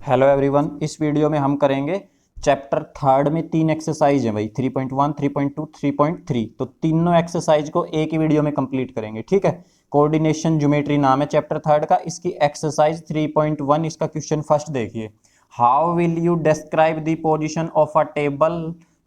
Hello everyone. इस video में हम करेंगे चैप्टर थर्ड में तीन एक्सरसाइज है भाई 3.1, 3.2, 3.3। तो तीनों एक्सरसाइज को एक ही वीडियो में कंप्लीट करेंगे, ठीक है। कोऑर्डिनेशन ज्योमेट्री नाम है चैप्टर थर्ड का। इसकी एक्सरसाइज 3.1, इसका क्वेश्चन फर्स्ट देखिए। How will you describe the position of a table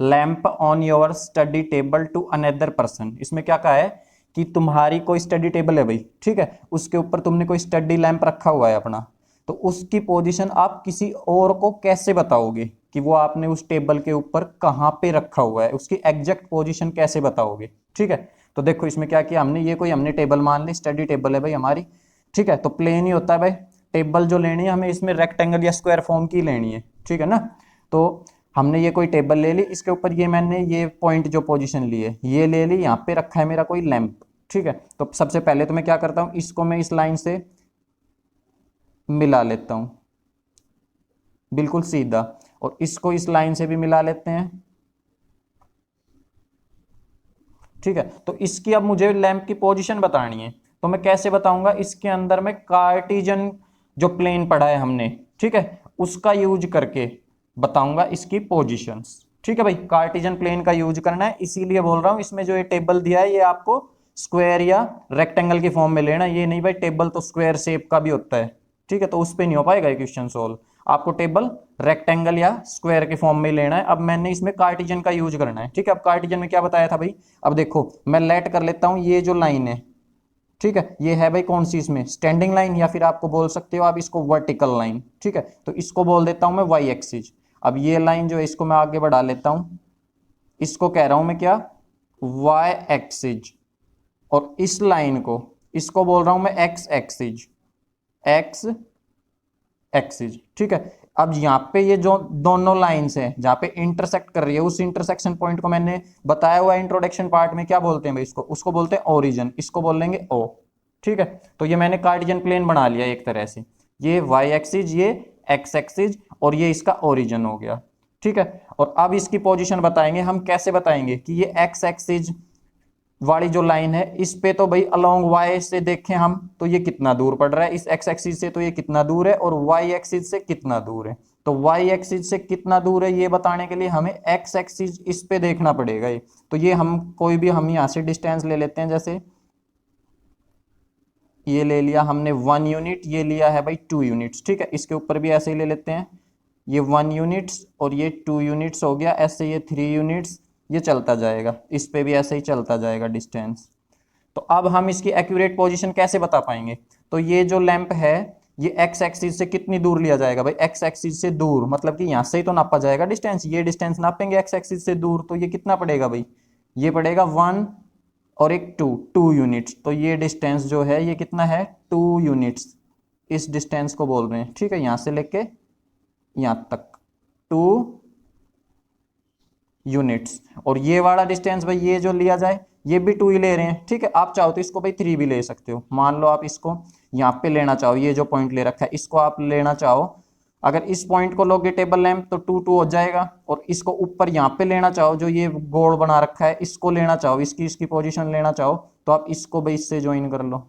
lamp on your study table to another person. इसमें क्या कहा है कि तुम्हारी कोई स्टडी टेबल है भाई, ठीक है, उसके ऊपर तुमने कोई स्टडी लैंप रखा हुआ है अपना, तो उसकी पोजीशन आप किसी और को कैसे बताओगे कि वो आपने उस टेबल के ऊपर कहाँ पे रखा हुआ है, उसकी एग्जैक्ट पोजीशन कैसे बताओगे, ठीक है। तो देखो इसमें क्या किया हमने, ये कोई हमने टेबल मान ली, स्टडी टेबल है भाई हमारी, ठीक है। तो प्लेन ही होता है भाई, टेबल जो लेनी है हमें इसमें रेक्टेंगल या स्क्वायर फॉर्म की लेनी है, ठीक है ना। तो हमने ये कोई टेबल ले ली, इसके ऊपर ये मैंने ये पॉइंट जो पोजीशन ली है ये ले ली, यहाँ पे रखा है मेरा कोई लैंप, ठीक है। तो सबसे पहले तो मैं क्या करता हूँ, इसको मैं इस लाइन से मिला लेता हूं बिल्कुल सीधा, और इसको इस लाइन से भी मिला लेते हैं, ठीक है। तो इसकी अब मुझे लैंप की पोजीशन बतानी है, तो मैं कैसे बताऊंगा, इसके अंदर में कार्टिजन जो प्लेन पढ़ा है हमने, ठीक है, उसका यूज करके बताऊंगा इसकी पोजीशंस, ठीक है भाई। कार्टिजन प्लेन का यूज करना है, इसीलिए बोल रहा हूं इसमें जो ये टेबल दिया है ये आपको स्क्वायर या रेक्टेंगल के फॉर्म में लेना, ये नहीं भाई टेबल तो स्क्वायर शेप का भी होता है, ठीक है। तो उस पर नहीं हो पाएगा ये क्वेश्चन सोल्व, आपको टेबल रेक्टेंगल या स्क्वायर के फॉर्म में लेना है। अब मैंने इसमें कार्टिजन का यूज करना है, ठीक है। अब कार्टिजन में क्या बताया था भाई, अब देखो मैं लेट कर लेता हूं ये जो लाइन है, ठीक है, ये है भाई कौन सी, इसमें स्टैंडिंग लाइन, या फिर आपको बोल सकते हो आप इसको वर्टिकल लाइन, ठीक है। तो इसको बोल देता हूं मैं वाई एक्सिस। अब ये लाइन जो है इसको मैं आगे बढ़ा लेता हूं, इसको कह रहा हूं मैं क्या, वाई एक्सिस। और इस लाइन को, इसको बोल रहा हूं मैं एक्स एक्सिस, एक्स एक्सिस, ठीक है। अब यहाँ पे ये जो दोनों लाइंस हैं जहाँ पे इंटरसेक्ट कर रही है, उस इंटरसेक्शन पॉइंट को मैंने बताया हुआ इंट्रोडक्शन पार्ट में क्या बोलते हैं भाई, इसको उसको बोलते हैं ओरिजिन, इसको बोल लेंगे ओ, ठीक है। तो ये मैंने कार्टिजन प्लेन बना लिया एक तरह से, ये वाई एक्सिस, ये एक्स एक्सिस, और ये इसका ओरिजिन हो गया, ठीक है। और अब इसकी पोजीशन बताएंगे हम, कैसे बताएंगे कि ये एक्स एक्सिस वाली जो लाइन है इस पे तो भाई अलोंग वाई से देखें हम तो ये कितना दूर पड़ रहा है, इस एक्स एक्सिस से तो ये कितना दूर है, और वाई एक्सिस से कितना दूर है। तो वाई एक्सिस से कितना दूर है ये बताने के लिए हमें एक्स एक्सिस इस पे देखना पड़ेगा ये। तो ये हम कोई भी हम यहाँ से डिस्टेंस ले लेते हैं, जैसे ये ले लिया हमने 1 यूनिट, ये लिया है भाई 2 यूनिट्स, ठीक है। इसके ऊपर भी ऐसे ही ले लेते हैं, ये 1 यूनिट्स और ये 2 यूनिट्स हो गया, ऐसे ये 3 यूनिट्स, ये चलता जाएगा, इस पे भी ऐसे ही चलता जाएगा डिस्टेंस। तो अब हम इसकी एक्यूरेट पोजीशन कैसे बता पाएंगे, तो ये जो लैंप है ये एक्स एक्सिस से कितनी दूर लिया जाएगा भाई, एक्स एक्सिस से दूर मतलब कि यहां से ही तो नापा जाएगा डिस्टेंस, ये डिस्टेंस नापेंगे एक्स एक्सिस से दूर, तो ये कितना पड़ेगा भाई, ये पड़ेगा 1 और एक 2 यूनिट्स। तो ये डिस्टेंस जो है ये कितना है, 2 यूनिट्स, इस डिस्टेंस को बोल रहे हैं, ठीक है, यहां से लेके यहां तक 2 यूनिट्स। और ये वाला डिस्टेंस भाई ये जो लिया जाए ये भी 2 ही ले रहे हैं, ठीक है। आप चाहो तो इसको भाई 3 भी ले सकते हो, मान लो आप इसको यहाँ पे लेना चाहो, ये जो पॉइंट ले रखा है इसको आप लेना चाहो, अगर इस पॉइंट को लोगे टेबल लैंप तो 2 2 हो जाएगा, और इसको ऊपर यहाँ पे लेना चाहो जो ये गोल बना रखा है इसको लेना चाहो, इसकी इसकी पोजीशन लेना चाहो तो आप इसको भाई इससे ज्वाइन कर लो,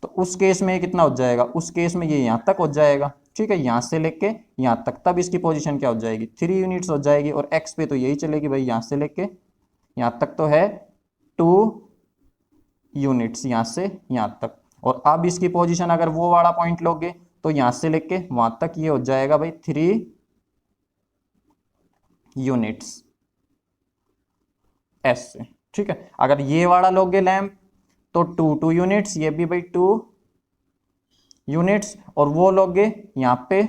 तो उस केस में ये कितना हो जाएगा, उस केस में ये यहाँ तक हो जाएगा, ठीक है, यहाँ से लेके यहाँ तक, तब इसकी पोजीशन क्या हो जाएगी, 3 यूनिट्स हो जाएगी। और एक्स पे तो यही चलेगी भाई, यहाँ से लेके यहाँ तक तो है 2 यूनिट्स, यहाँ से यहाँ तक। और अब इसकी पोजीशन अगर वो वाला पॉइंट लोगे तो यहाँ से लेके वहां तक ये हो जाएगा भाई 3 यूनिट्स ऐसे, ठीक है। अगर ये वाला लोगे लैंप तो 2 2 यूनिट्स, ये भी भाई 2 यूनिट्स, और वो लोगे यहाँ पे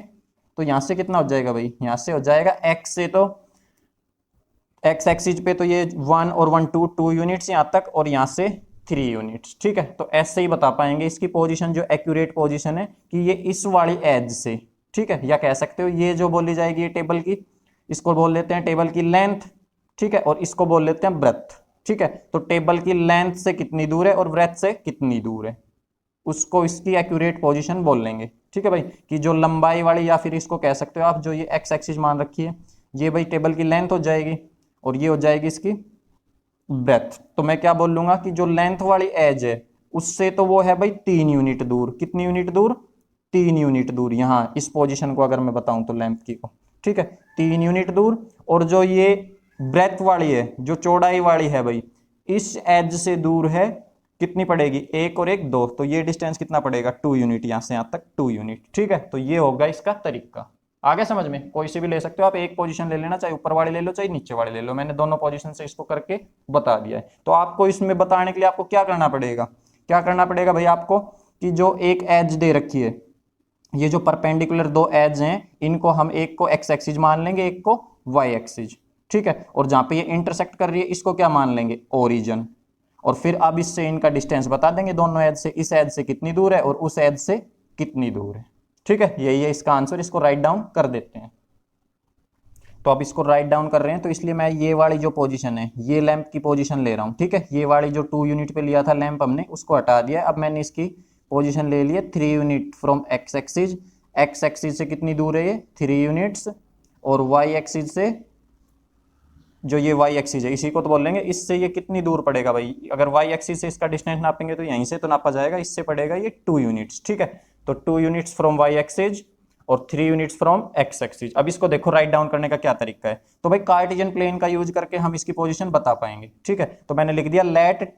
तो यहाँ से कितना हो जाएगा भाई, यहाँ से हो जाएगा एक्स से, तो एक्स एक्सिस पे तो ये 1 और 1 2 2 यूनिट्स यहाँ तक, और यहाँ से 3 यूनिट्स, ठीक है। तो ऐसे ही बता पाएंगे इसकी पोजीशन, जो एक्यूरेट पोजीशन है कि ये इस वाली एज से, ठीक है, या कह सकते हो ये जो बोली जाएगी ये टेबल की, इसको बोल लेते हैं टेबल की लेंथ, ठीक है, और इसको बोल लेते हैं ब्रेथ, ठीक है। तो टेबल की लेंथ से कितनी दूर है और ब्रेथ से कितनी दूर है, उसको इसकी एक्यूरेट पोजीशन बोल लेंगे, ठीक है भाई। कि जो लंबाई वाली, या फिर इसको कह सकते हो आप जो ये एक्स एक्सिस मान रखी है, ये भाई टेबल की लेंथ हो जाएगी, और ये हो जाएगी इसकी ब्रेथ। तो मैं क्या बोल लूंगा कि जो लेंथ वाली एज है उससे तो वो है भाई 3 यूनिट दूर, कितनी यूनिट दूर, 3 यूनिट दूर, यहाँ इस पोजीशन को अगर मैं बताऊं तो लैंप की को, ठीक है, 3 यूनिट दूर। और जो ये ब्रेथ वाली है, जो चौड़ाई वाली है भाई, इस एज से दूर है कितनी पड़ेगी, 1 और 1 2, तो ये डिस्टेंस कितना पड़ेगा 2 यूनिट, यहां से यहां तक 2 यूनिट, ठीक है। तो ये होगा इसका तरीका। आगे समझ में, कोई से भी ले सकते हो आप, एक पोजीशन ले लेना, चाहे ऊपर वाले ले लो चाहे नीचे वाले ले लो, मैंने दोनों पोजीशन से इसको करके बता दिया है। तो आपको इसमें बताने के लिए आपको क्या करना पड़ेगा, क्या करना पड़ेगा भाई आपको, कि जो एक एज दे रखी है, ये जो परपेंडिकुलर दो एज हैं, इनको हम एक को एक्स एक्सिस मान लेंगे, एक को वाई एक्सिस, ठीक है। और जहां पे ये इंटरसेक्ट कर रही है इसको क्या मान लेंगे, ओरिजिन। और फिर अब इससे इनका डिस्टेंस बता देंगे दोनों एज से, इस एज से कितनी दूर है और उस एज से कितनी दूर है, ठीक है। यही है इसका आंसर, इसको राइट डाउन कर देते हैं। तो अब इसको राइट डाउन कर रहे हैं, तो इसलिए मैं ये वाली जो पोजीशन है, ये लैंप की पोजीशन ले रहा हूं, ठीक है। ये वाली जो 2 यूनिट पे लिया था लैंप हमने, उसको हटा दिया। अब मैंने इसकी पोजीशन ले लिया 3 unit from x axis. X axis से कितनी दूर है ये 3 यूनिट्स, और वाई एक्सिस से, जो ये वाई एक्सिस है इसी को तो बोल लेंगे, इससे ये कितनी दूर पड़ेगा भाई, अगर वाई एक्सिस से इसका डिस्टेंस नापेंगे तो यहीं से तो नापा जाएगा, इससे पड़ेगा ये 2 यूनिट्स, ठीक है। तो 2 यूनिट्स फ्रॉम वाई एक्सिस और 3 यूनिट्स फ्रॉम एक्स एक्सिस। अब इसको देखो राइट डाउन करने का क्या तरीका है, तो भाई कार्टेशियन प्लेन का यूज करके हम इसकी पोजीशन बता पाएंगे, ठीक है। तो मैंने लिख दिया let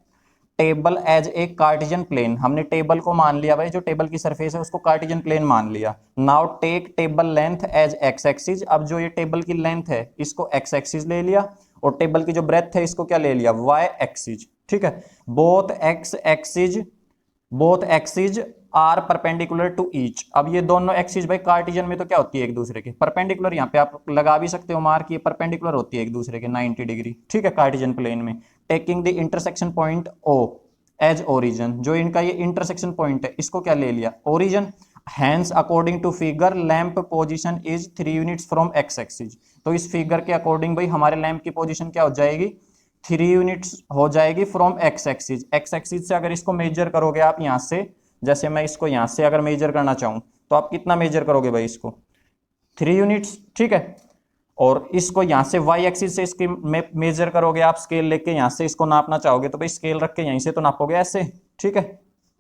table as a Cartesian plane, हमने टेबल को मान लिया भाई, जो टेबल की सरफेस है उसको कार्टेशियन प्लेन मान लिया। Now take table length as x axis, अब जो ये टेबल की लेंथ है इसको एक्स एक्सिस ले लिया, और टेबल की जो ब्रेथ है इसको क्या ले लिया, वाई एक्सिस, ठीक है। Both axis are perpendicular to each. अब ये दोनों एक्सिस भाई कार्टेशियन में तो क्या होती है एक दूसरे के परपेंडिकुलर, यहाँ पे आप लगा भी सकते हो मार्क, ये परपेंडिकुलर होती है एक दूसरे के 90 डिग्री, ठीक है, कार्टेशियन प्लेन में। Taking the intersection point O as origin, जो इनका ये इंटरसेक्शन पॉइंट है इसको क्या ले लिया, origin. Hence according to figure lamp position is 3 units from x axis. तो इस फिगर के अकॉर्डिंग भाई हमारे लैंप की पोजीशन क्या हो जाएगी, 3 यूनिट्स हो जाएगी from x axis. X axis से अगर इसको मेजर करोगे आप यहाँ से, जैसे मैं इसको यहाँ से अगर मेजर करना चाहूं तो आप कितना मेजर करोगे भाई इसको, 3 यूनिट्स, ठीक है। और इसको यहाँ से वाई एक्सिस से इसकी मेजर करोगे आप, स्केल लेके यहाँ से इसको नापना चाहोगे तो भाई स्केल रख के यहीं से तो नापोगे ऐसे, ठीक है।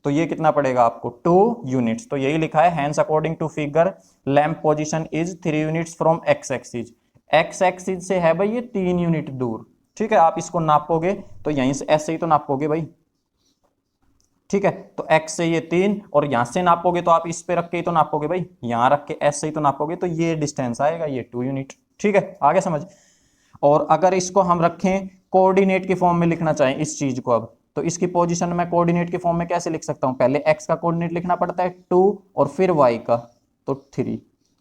तो ये कितना पड़ेगा आपको 2 यूनिट्स। तो यही लिखा है hence according to figure lamp position is 3 units from x axis. X axis से है भाई ये 3 यूनिट दूर, ठीक है। आप इसको नापोगे तो यहीं से ऐसे ही तो नापोगे भाई, ठीक है। तो x से ये 3, और यहां से नापोगे तो आप इस पे रख के ही तो नापोगे भाई, यहां रख के ऐसे ही तो नापोगे, तो ये डिस्टेंस आएगा ये 2 यूनिट, ठीक है। आगे समझ। और अगर इसको हम रखें कोऑर्डिनेट की फॉर्म में लिखना चाहें इस चीज को, अब तो इसकी पोजीशन मैं कोऑर्डिनेट की फॉर्म में कैसे लिख सकता हूं, पहले x का कोऑर्डिनेट लिखना पड़ता है 2 और फिर y का, तो 3,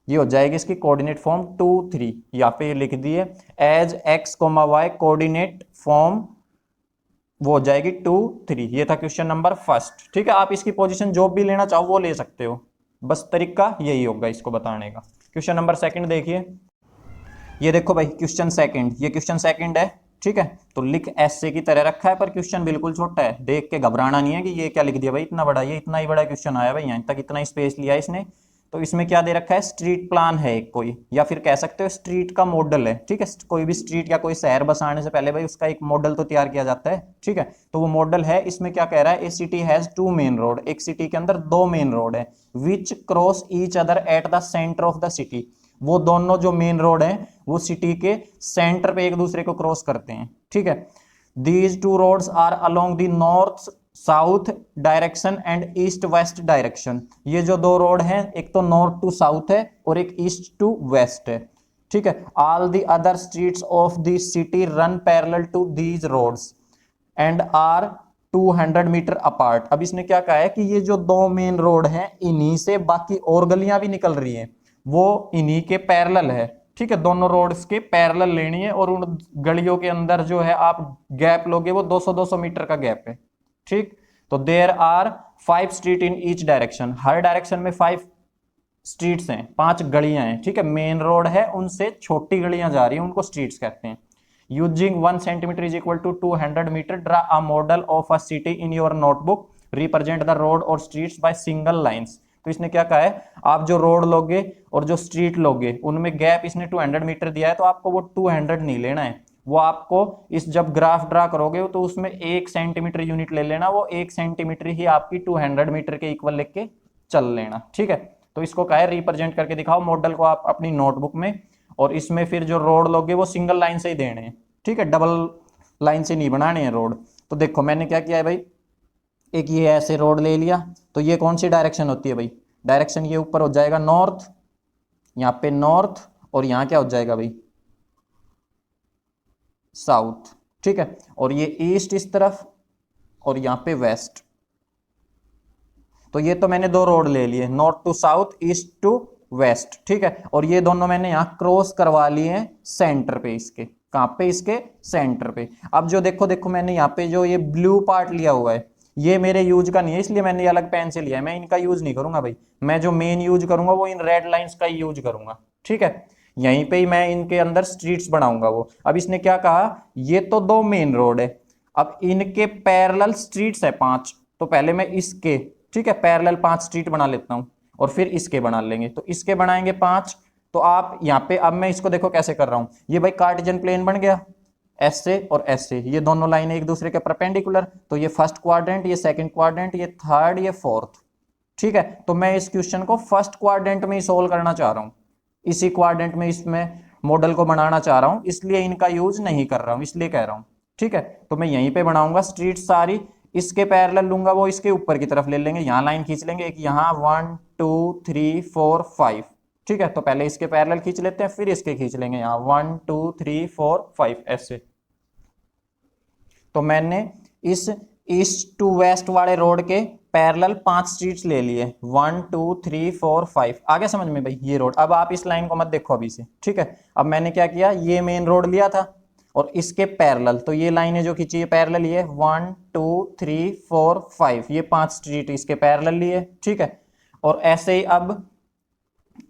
ये हो जाएगी इसकी कोऑर्डिनेट फॉर्म 2 3। यहाँ पे लिख दिए as x, y coordinate form, वो हो जाएगी 2 3। ये था क्वेश्चन नंबर फर्स्ट, ठीक है। आप इसकी पोजीशन जो भी लेना चाहो वो ले सकते हो, बस तरीका यही होगा इसको बताने का। क्वेश्चन नंबर सेकंड देखिए, ये देखो भाई क्वेश्चन सेकंड, ये क्वेश्चन सेकंड है, ठीक है। तो लिख ऐसे की तरह रखा है, पर क्वेश्चन बिल्कुल छोटा है, देख के घबराना नहीं है कि ये क्या लिख दिया भाई इतना बड़ा, ये इतना ही बड़ा क्वेश्चन आया भाई, यहाँ तक इतना स्पेस लिया इसने। तो इसमें क्या दे रखा है, स्ट्रीट प्लान है एक कोई, या फिर कह सकते हो स्ट्रीट का मॉडल है, ठीक है। कोई भी स्ट्रीट या कोई शहर बसाने से पहले भाई उसका एक मॉडल तो तैयार किया जाता है, ठीक है। तो वो मॉडल है, इसमें क्या कह रहा है, ए सिटी हैज 2 मेन रोड, एक सिटी के अंदर 2 मेन रोड है, विच cross each other at the centre of the city. वो दोनों जो मेन रोड है वो सिटी के सेंटर पे एक दूसरे को क्रॉस करते हैं, ठीक है। These 2 roads are along the north south direction and east west direction. ये जो 2 रोड हैं, एक तो नॉर्थ टू साउथ है और एक ईस्ट टू वेस्ट है, ठीक है। All the other streets of the city run parallel to these roads and are 200 meter apart. अब इसने क्या कहा है कि ये जो 2 मेन रोड हैं, इन्हीं से बाकी और गलियां भी निकल रही हैं, वो इन्हीं के पैरेलल है, ठीक है। दोनों रोड्स के पैरेलल लेनी है, और उन गलियों के अंदर जो है आप गैप लोगे वो 200-200 मीटर का गैप है, ठीक। तो there are 5 street in each direction, हर डायरेक्शन में 5 स्ट्रीट्स हैं, 5 गलियां हैं, ठीक है। मेन रोड है, उनसे छोटी गलियां जा रही हैं, उनको स्ट्रीट्स कहते हैं। Using 1 centimeter is equal to 200 meter, draw a model of a city in your notebook, represent the road और स्ट्रीट्स बाय सिंगल लाइंस। तो इसने क्या कहा है, आप जो रोड लोगे और जो स्ट्रीट लोगे उनमें गैप इसने 200 मीटर दिया है, तो आपको वो 200 नहीं लेना है, वो आपको इस जब ग्राफ ड्रा करोगे तो उसमें 1 सेंटीमीटर यूनिट ले लेना, वो 1 सेंटीमीटर ही आपकी 200 मीटर के इक्वल लेके चल लेना, ठीक है। तो इसको क्या है, रिप्रेजेंट करके दिखाओ मॉडल को आप अपनी नोटबुक में, और इसमें फिर जो रोड लोगे वो सिंगल लाइन से ही देने हैं, ठीक है, डबल लाइन से नहीं बनाने हैं रोड। तो देखो मैंने क्या किया है भाई, एक ये ऐसे रोड ले लिया, तो ये कौन सी डायरेक्शन होती है भाई, डायरेक्शन ये ऊपर हो जाएगा नॉर्थ, यहाँ पे नॉर्थ, और यहाँ क्या हो जाएगा भाई, साउथ, ठीक है, और ये ईस्ट इस तरफ, और यहाँ पे वेस्ट। तो ये तो मैंने दो रोड ले लिए, north to south, east to west, ठीक है, और ये दोनों मैंने यहाँ क्रॉस करवा लिए हैं सेंटर पे, इसके कहाँ पे, इसके सेंटर पे। अब जो देखो देखो मैंने यहाँ पे जो ये ब्लू पार्ट लिया हुआ है, ये मेरे यूज का नहीं है, इसलिए मैंने ये अलग पेन से लिया है, मैं इनका यूज नहीं करूंगा भाई, मैं जो मेन यूज करूंगा वो इन रेड लाइंस का यूज करूंगा, ठीक है, यहीं पे ही मैं इनके अंदर स्ट्रीट्स बनाऊंगा वो। अब इसने क्या कहा, ये तो दो मेन रोड है, अब इनके पैरेलल स्ट्रीट्स है 5, तो पहले मैं इसके, ठीक है, पैरेलल 5 स्ट्रीट बना लेता हूं, और फिर इसके बना लेंगे, तो इसके बनाएंगे 5। तो आप यहाँ पे, अब मैं इसको देखो कैसे कर रहा हूं, ये भाई कार्टेशियन प्लेन बन गया, ऐसे और ऐसे, ये दोनों लाइनें एक दूसरे के परपेंडिकुलर, तो ये फर्स्ट क्वाड्रेंट, ये सेकंड क्वाड्रेंट, ये थर्ड, ये फोर्थ, ठीक है। तो मैं इस क्वेश्चन को फर्स्ट क्वाड्रेंट में ही सोल्व करना चाह रहा हूं, इसी क्वाड्रेंट में इसमें मॉडल को बनाना चाह रहा हूं, इसलिए इनका यूज नहीं कर रहा हूं, इसलिए कह रहा हूं, ठीक है। तो मैं यहीं पे बनाऊंगा स्ट्रीट सारी, इसके पैरेलल लूंगा, वो इसके ऊपर की तरफ ले लेंगे, यहाँ लाइन खींच लेंगे, एक यहाँ 1 2 3 4 5, ठीक है। तो पहले इसके पैरेलल खींच लेते हैं, फिर इसके खींच लेंगे यहाँ 1 2 3 4 5 ऐसे। तो मैंने इस ईस्ट टू वेस्ट वाले रोड के पैरेलल 5 स्ट्रीट्स ले लिए, 1 2 3 4 5, आगे समझ में भाई ये रोड। अब आप इस लाइन को मत देखो अभी से, ठीक है। अब मैंने क्या किया, ये मेन रोड लिया था और इसके पैरेलल, तो ये लाइनें जो खींची है पैरेलल, ये 1 2 3 4 5, ये 5 स्ट्रीट इसके पैरेलल लिए, ठीक है। और ऐसे ही अब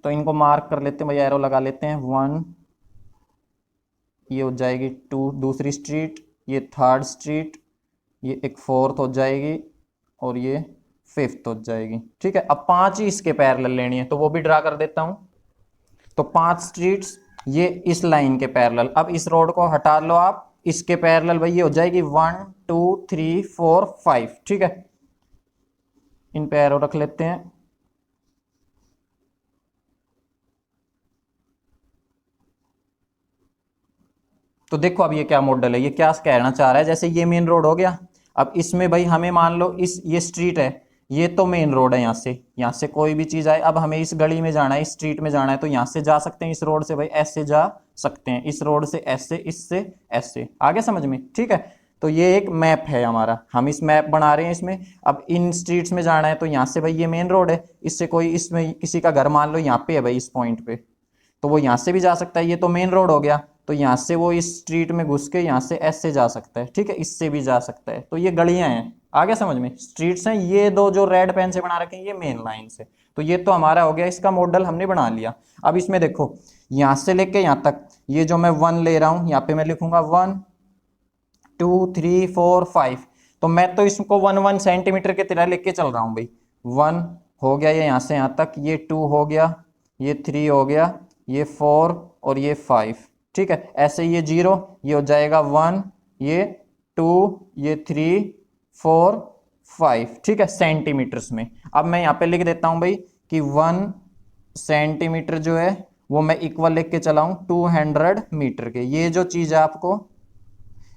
तो इनको मार्क कर लेते हैं भाई, एरो लगा लेते हैं, 1, ये हो जाएगी 2 दूसरी स्ट्रीट, ये थर्ड स्ट्रीट, ये एक फोर्थ हो जाएगी, और ये फिफ्थ हो जाएगी, ठीक है। अब 5 ही इसके पैरेलल लेनी है, तो वो भी ड्रा कर देता हूं। तो 5 स्ट्रीट्स ये इस लाइन के पैरेलल, अब इस रोड को हटा लो आप, इसके पैरेलल भाई ये हो जाएगी 1 2 3 4 5, ठीक है। इन पे एरो रख लेते हैं। तो देखो अब ये क्या मॉडल है, ये क्या कहना चाह रहा है, जैसे ये मेन रोड हो गया, अब इसमें भाई हमें मान लो इस ये स्ट्रीट है, ये तो मेन रोड है, यहाँ से कोई भी चीज आए, अब हमें इस गली में जाना है, इस स्ट्रीट में जाना है, तो यहाँ से जा सकते हैं, इस रोड से भाई ऐसे जा सकते हैं, इस रोड से ऐसे, इससे ऐसे, आगे समझ में, ठीक है। तो ये एक मैप है हमारा, हम इस मैप बना रहे हैं इसमें। अब इन स्ट्रीट्स में जाना है, तो यहाँ से भाई ये मेन रोड है, इससे कोई, इसमें किसी का घर मान लो यहाँ पे है भाई, इस पॉइंट पे, तो वो यहाँ से भी जा सकता है, ये तो मेन रोड हो गया, तो यहाँ से वो इस स्ट्रीट में घुस के यहाँ से ऐसे जा सकता है, ठीक है, इससे भी जा सकता है। तो ये गलियां हैं, आगे समझ में, स्ट्रीट्स हैं, ये दो जो रेड पेन से बना रखे हैं ये मेन लाइन से। तो ये तो हमारा हो गया, इसका मॉडल हमने बना लिया। अब इसमें देखो यहाँ से लेके यहाँ तक, ये जो मैं 1 ले रहा हूँ, यहाँ पे मैं लिखूंगा 1 2 3 4 5, तो मैं तो इसको 1 1 सेंटीमीटर के तरह लेके चल रहा हूँ भाई। 1 हो गया ये यहाँ से यहाँ तक, ये 2 हो गया, ये 3 हो गया, ये 4 और ये 5, ठीक है। ऐसे ये 0, ये हो जाएगा 1, ये 2, ये 3 4 5, ठीक है, सेंटीमीटर्स में। अब मैं यहाँ पे लिख देता हूँ भाई कि 1 सेंटीमीटर जो है वो मैं इक्वल लिख के चला हूँ 200 मीटर के। ये जो चीज़ है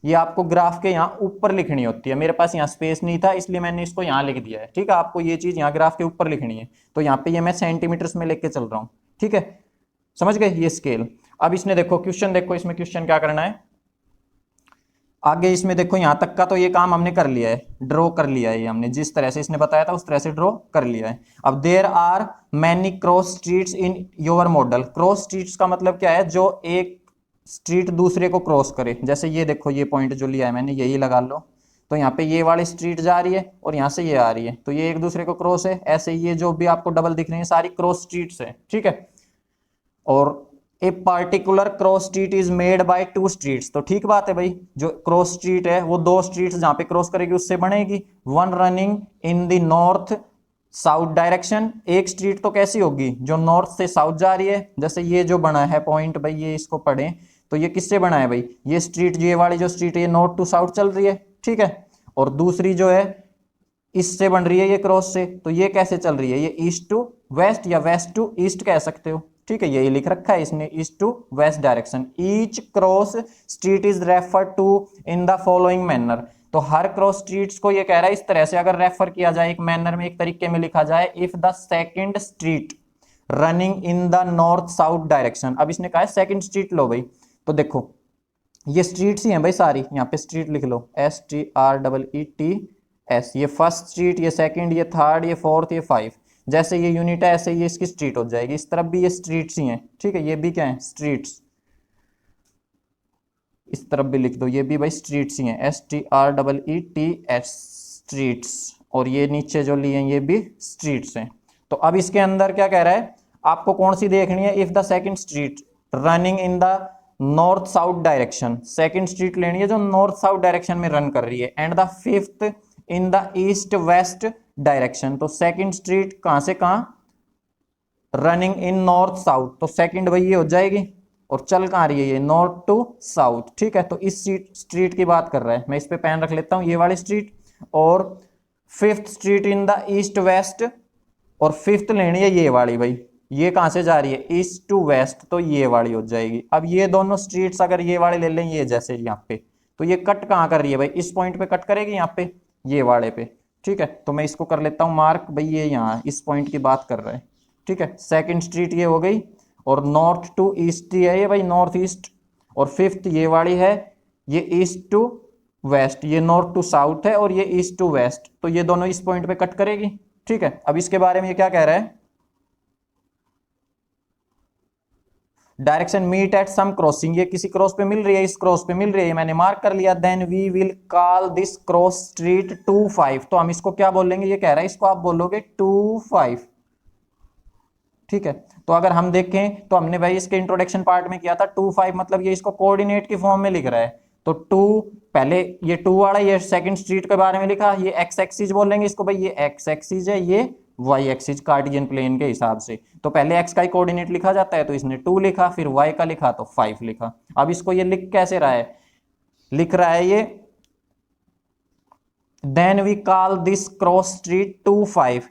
ये आपको ग्राफ के यहाँ ऊपर लिखनी होती है, मेरे पास यहाँ स्पेस नहीं था इसलिए मैंने इसको यहाँ लिख दिया है, ठीक है। आपको ये चीज़ यहाँ ग्राफ के ऊपर लिखनी है, तो यहाँ पे ये मैं सेंटीमीटर्स में लिख के चल रहा हूँ, ठीक है, समझ गए ये स्केल। अब इसने देखो क्वेश्चन, देखो इसमें क्वेश्चन क्या करना है आगे, इसमें देखो यहाँ तक का तो ये काम हमने कर लिया है, ड्रॉ कर लिया है, ये हमने जिस तरह से इसने बताया था उस तरह से ड्रॉ कर लिया है। अब there are many cross streets in your model. Cross streets का मतलब क्या है, जो एक स्ट्रीट दूसरे को क्रॉस करे, जैसे ये देखो ये पॉइंट जो लिया है मैंने यही लगा लो, तो यहाँ पे ये वाली स्ट्रीट जा रही है और यहाँ से ये आ रही है, तो ये एक दूसरे को क्रॉस है। ऐसे ये जो भी आपको डबल दिख रही है सारी क्रॉस स्ट्रीट्स है, ठीक है। और a particular cross street is made by 2 streets, तो ठीक बात है भाई, जो क्रॉस स्ट्रीट है वो 2 स्ट्रीट्स जहां पे क्रॉस करेगी उससे बनेगी। 1 running in the north south direction, एक स्ट्रीट तो कैसी होगी जो नॉर्थ से साउथ जा रही है, जैसे ये जो बना है पॉइंट भाई, ये इसको पढ़ें तो ये किससे बना है भाई, ये स्ट्रीट, ये वाली जो स्ट्रीट है ये नॉर्थ टू साउथ चल रही है, ठीक है। और दूसरी जो है इससे बन रही है ये क्रॉस से, तो ये कैसे चल रही है, ये ईस्ट टू वेस्ट या वेस्ट टू ईस्ट कह सकते हो, ठीक है, यही लिख रखा है इसने, east to west direction. Each cross street is refer to in the following manner, तो हर क्रॉस स्ट्रीट्स को ये कह रहा है इस तरह से अगर रेफर किया जाए, एक मैनर में, एक तरीके में लिखा जाए, if the second street running in the north south direction. अब इसने कहा है सेकंड स्ट्रीट लो भाई, तो देखो ये स्ट्रीट्स ही हैं भाई सारी, यहाँ पे स्ट्रीट लिख लो, STREETS, ये फर्स्ट स्ट्रीट, ये सेकंड, ये थर्ड, ये फोर्थ, ये 5, जैसे ये यूनिट है ऐसे ये इसकी स्ट्रीट हो जाएगी। इस तरफ भी ये स्ट्रीट्स ही हैं, ठीक है, ये भी क्या है, स्ट्रीट्स, इस तरफ भी लिख दो, ये भी भाई स्ट्रीट्स ही हैं, STREETS, स्ट्रीट्स, और ये नीचे जो लिए हैं ये भी स्ट्रीट्स हैं। तो अब इसके अंदर क्या कह रहा है, आपको कौन सी देखनी है, if the second street running in the north south direction, second street लेनी है जो नॉर्थ साउथ डायरेक्शन में रन कर रही है, and the fifth in the east west direction, तो सेकंड स्ट्रीट कहां से कहां, रनिंग इन नॉर्थ साउथ, तो सेकंड भाई ये हो जाएगी, और चल कहां रही है ये, नॉर्थ टू साउथ, ठीक है, तो इस स्ट्रीट की बात कर रहा है, मैं इस पे पेन रख लेता हूं, ये वाली स्ट्रीट, और fifth street in the east west, और फिफ्थ लेनी है ये वाली भाई, ये कहां से जा रही है, ईस्ट टू वेस्ट, तो ये वाली हो जाएगी। अब ये दोनों स्ट्रीट्स अगर ये वाले ले लें, ये जैसे यहाँ पे, तो ये कट कहां कर रही है भाई, इस पॉइंट पे कट करेगी, यहाँ पे ये वाले पे, ठीक है, तो मैं इसको कर लेता हूं मार्क भाई, ये यहाँ इस पॉइंट की बात कर रहा है, ठीक है, सेकंड स्ट्रीट ये हो गई, और नॉर्थ टू ईस्ट ही है ये भाई, नॉर्थ ईस्ट, और फिफ्थ ये वाली है, ये ईस्ट टू वेस्ट, ये नॉर्थ टू साउथ है, और ये ईस्ट टू वेस्ट, तो ये दोनों इस पॉइंट पे कट करेगी, ठीक है। अब इसके बारे में ये क्या कह रहा है, direction meet at some crossing, ये किसी क्रॉस पे मिल रही है, इस क्रॉस पे मिल रही है, मैंने मार्क कर लिया, then we will call this cross street 2-5, तो हम इसको क्या बोलेंगे, ये कह रहा है इसको आप बोलोगे 2-5, ठीक है। तो अगर हम देखें तो हमने भाई इसके इंट्रोडक्शन पार्ट में किया था 2-5, मतलब ये इसको कोऑर्डिनेट की फॉर्म में लिख रहा है, तो 2 पहले ये 2 वाला, ये सेकंड स्ट्रीट के बारे में लिखा, ये एक्स एक्सिस बोलेंगे इसको भाई, ये एक्स एक्सिस है, ये वाई एक्सिस कार्टेशियन प्लेन के हिसाब से, तो पहले एक्स का ही कोऑर्डिनेट लिखा जाता है, तो इसने 2 लिखा, फिर वाई का लिखा तो 5 लिखा। अब इसको ये लिख कैसे रहा है, लिख रहा है ये, then we call this cross street 2-5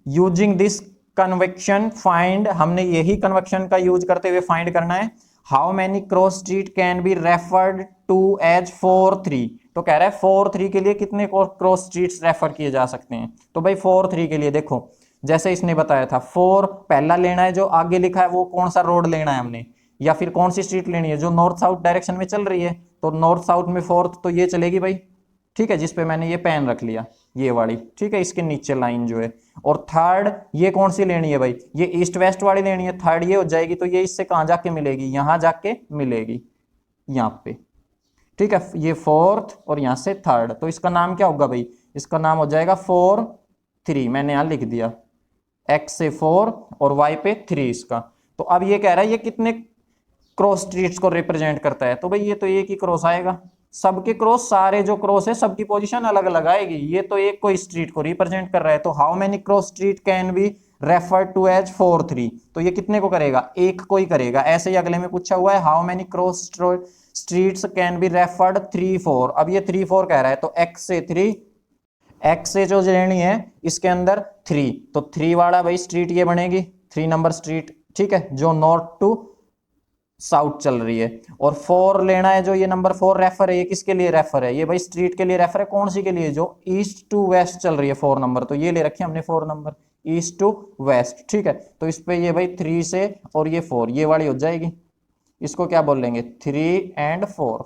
using this convection find, हमने यही कन्वेक्शन का यूज करते हुए फाइंड करना है, how many cross street can be referred to as 4-3, तो कह रहा है 4-3 के लिए कितने क्रॉस स्ट्रीट्स रेफर किए जा सकते हैं, तो भाई 4-3 के लिए देखो जैसे इसने बताया था, 4 पहला लेना है, जो आगे लिखा है वो कौन सा रोड लेना है हमने, या फिर कौन सी स्ट्रीट लेनी है जो नॉर्थ साउथ डायरेक्शन में चल रही है, तो नॉर्थ साउथ में फोर्थ तो ये चलेगी भाई, ठीक है, जिसपे मैंने ये पेन रख लिया, ये वाली, ठीक है, इसके नीचे लाइन जो है, और थर्ड ये कौन सी लेनी है भाई, ये ईस्ट वेस्ट वाली लेनी है, थर्ड ये हो जाएगी, तो ये इससे कहां जाके मिलेगी, यहां जाके मिलेगी, यहाँ पे, ठीक है, ये फोर्थ और यहां से थर्ड, तो इसका नाम क्या होगा भाई, इसका नाम हो जाएगा 4-3, मैंने यहां लिख दिया, एक्स से 4 और वाई पे 3 इसका। तो अब ये कह रहा है ये कितने क्रॉस स्ट्रीट्स को रिप्रेजेंट करता है, तो भाई ये तो एक ही क्रॉस आएगा, सबके क्रॉस, सारे जो क्रॉस है सबकी पोजीशन अलग अलग आएगी, ये तो एक कोई स्ट्रीट को रिप्रेजेंट कर रहा है, तो how many cross street can be refer to as 4-3, तो ये कितने को करेगा, एक को ही करेगा। ऐसे ही अगले में पूछा हुआ है how many cross streets can be referred 3-4, अब ये 3-4 कह रहा है, तो एक्स से 3, एक्स से जो लेनी है इसके अंदर 3, तो 3 वाला भाई स्ट्रीट ये बनेगी, 3 नंबर स्ट्रीट, ठीक है, जो नॉर्थ टू साउथ चल रही है, और 4 लेना है, जो ये नंबर 4 रेफर है, ये किसके लिए रेफर है, ये भाई स्ट्रीट के लिए रेफर है, कौन सी के लिए, जो ईस्ट टू वेस्ट चल रही है 4 नंबर, तो ये ले रखे हमने 4 नंबर ईस्ट टू वेस्ट, ठीक है, तो इस पे ये भाई 3 से और ये 4 ये वाली हो जाएगी, इसको क्या बोल लेंगे 3 और 4।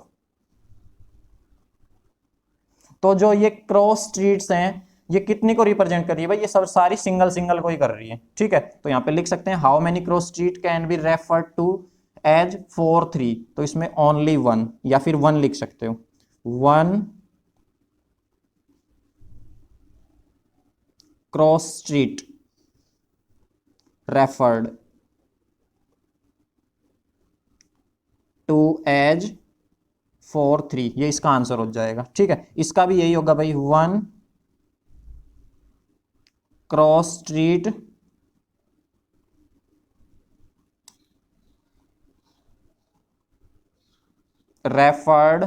तो जो ये क्रॉस स्ट्रीट्स हैं ये कितनी को रिप्रेजेंट कर रही है भाई, ये सब सारी सिंगल सिंगल को ही कर रही है, ठीक है, तो यहाँ पे लिख सकते हैं how many cross street can be refer to as 4-3, तो इसमें ओनली 1 या फिर 1 लिख सकते हो, 1 cross street referred to as 4-3, ये इसका आंसर हो जाएगा, ठीक है, इसका भी यही होगा भाई, 1 cross street referred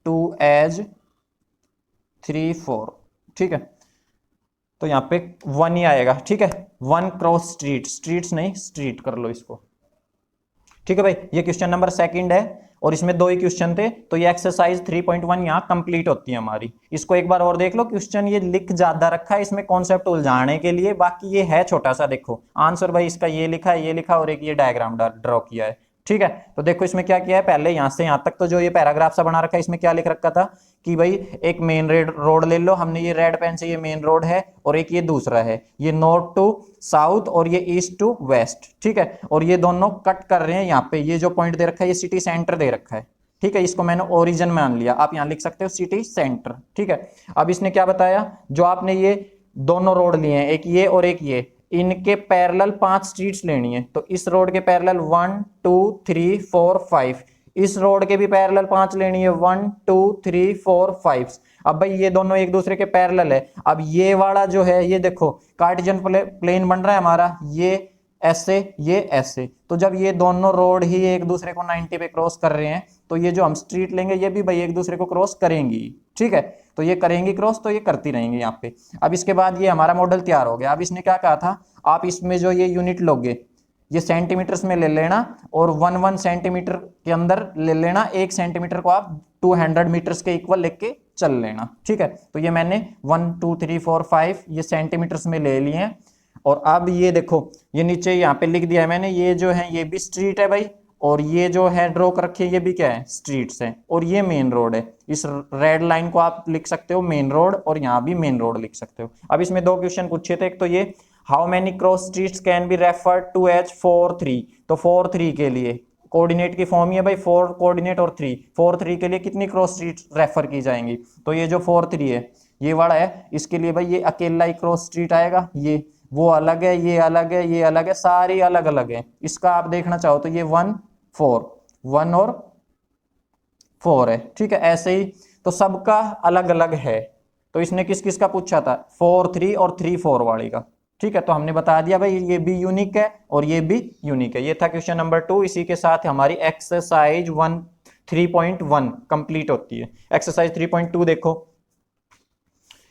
to as 3-4, ठीक है, तो यहाँ पे 1 ही आएगा, ठीक है। 1 क्रॉस स्ट्रीट, स्ट्रीट्स नहीं स्ट्रीट कर लो इसको, ठीक है भाई। ये क्वेश्चन नंबर सेकंड है और इसमें 2 ही क्वेश्चन थे, तो ये एक्सरसाइज 3.1 यहाँ कंप्लीट होती है हमारी। इसको एक बार और देख लो, क्वेश्चन ये लिख ज्यादा रखा है इसमें कॉन्सेप्ट उलझाने के लिए, बाकी ये है छोटा सा। देखो आंसर भाई इसका ये लिखा है, ये लिखा और एक ये डायग्राम ड्रॉ किया है, ठीक है। तो देखो इसमें क्या किया है, पहले यहां से यहां तक तो जो ये पैराग्राफ सा बना रखा है, इसमें क्या लिख रखा था कि भाई एक मेन रोड ले लो हमने, ये रेड पेन से ये मेन रोड है, और एक ये दूसरा है, ये नॉर्थ टू साउथ और ये ईस्ट टू वेस्ट, ठीक है। और ये दोनों कट कर रहे हैं यहाँ पे, ये जो पॉइंट दे रखा है ये सिटी सेंटर दे रखा है, ठीक है। इसको मैंने ओरिजिन मान लिया, आप यहाँ लिख सकते हो सिटी सेंटर, ठीक है। अब इसने क्या बताया, जो आपने ये दोनों रोड लिए हैं, एक ये और एक ये, इनके पैरेलल 5 स्ट्रीट्स लेनी है। तो इस रोड के पैरेलल 1 2 3 4 5, इस रोड के भी पैरेलल 5 लेनी है, 1 2 3 4 5। अब भाई ये दोनों एक दूसरे के पैरेलल है। अब ये वाला जो है ये देखो कार्टेशियन प्लेन बन रहा है हमारा, ये ऐसे ये ऐसे, तो जब ये दोनों रोड ही एक दूसरे को 90 पे क्रॉस कर रहे हैं, तो ये जो हम स्ट्रीट लेंगे ये भी भाई एक दूसरे को क्रॉस करेंगी, ठीक है। तो ये करेंगी क्रॉस, तो ये करती रहेंगी यहाँ पे। अब इसके बाद ये हमारा मॉडल तैयार हो गया। अब इसने क्या कहा था, आप इसमें जो ये यूनिट लोगे ये सेंटीमीटर्स में ले लेना, और 1 सेंटीमीटर के अंदर ले लेना, 1 सेंटीमीटर को आप 200 मीटर्स के इक्वल लेके चल लेना, ठीक है। तो ये मैंने 1 2 3 4 5 ये सेंटीमीटर्स में ले लिए हैं। और अब ये देखो ये नीचे यहाँ पे लिख दिया है मैंने, ये जो है ये भी स्ट्रीट है भाई, और ये जो है ड्रॉ कर रखी है ये भी क्या है, स्ट्रीट्स है, और ये मेन रोड है। इस रेड लाइन को आप लिख सकते हो मेन रोड, और यहाँ भी मेन रोड लिख सकते हो। अब इसमें 2 क्वेश्चन पूछे थे, एक तो ये how many cross streets can be referred to as 4 3, तो 4 3 के लिए कोऑर्डिनेट की फॉर्म ही है भाई 4 कोऑर्डिनेट और 3, 4 3 के लिए कितनी क्रॉस स्ट्रीट रेफर की जाएंगी। तो ये जो 4 3 है ये वाला है, इसके लिए भाई ये अकेला ही क्रॉस स्ट्रीट आएगा, ये वो अलग है, ये अलग है, ये अलग है, सारी अलग अलग है। इसका आप देखना चाहो तो ये 1 4 1 और 4 है, ठीक है। ऐसे ही तो सबका अलग अलग है। तो इसने किस किस का पूछा था, 4 3 और 3 4 वाली का, ठीक है। तो हमने बता दिया भाई ये भी यूनिक है और ये भी यूनिक है। ये था क्वेश्चन नंबर 2। इसी के साथ हमारी एक्सरसाइज 3.1 कंप्लीट होती है। एक्सरसाइज 3.2 देखो,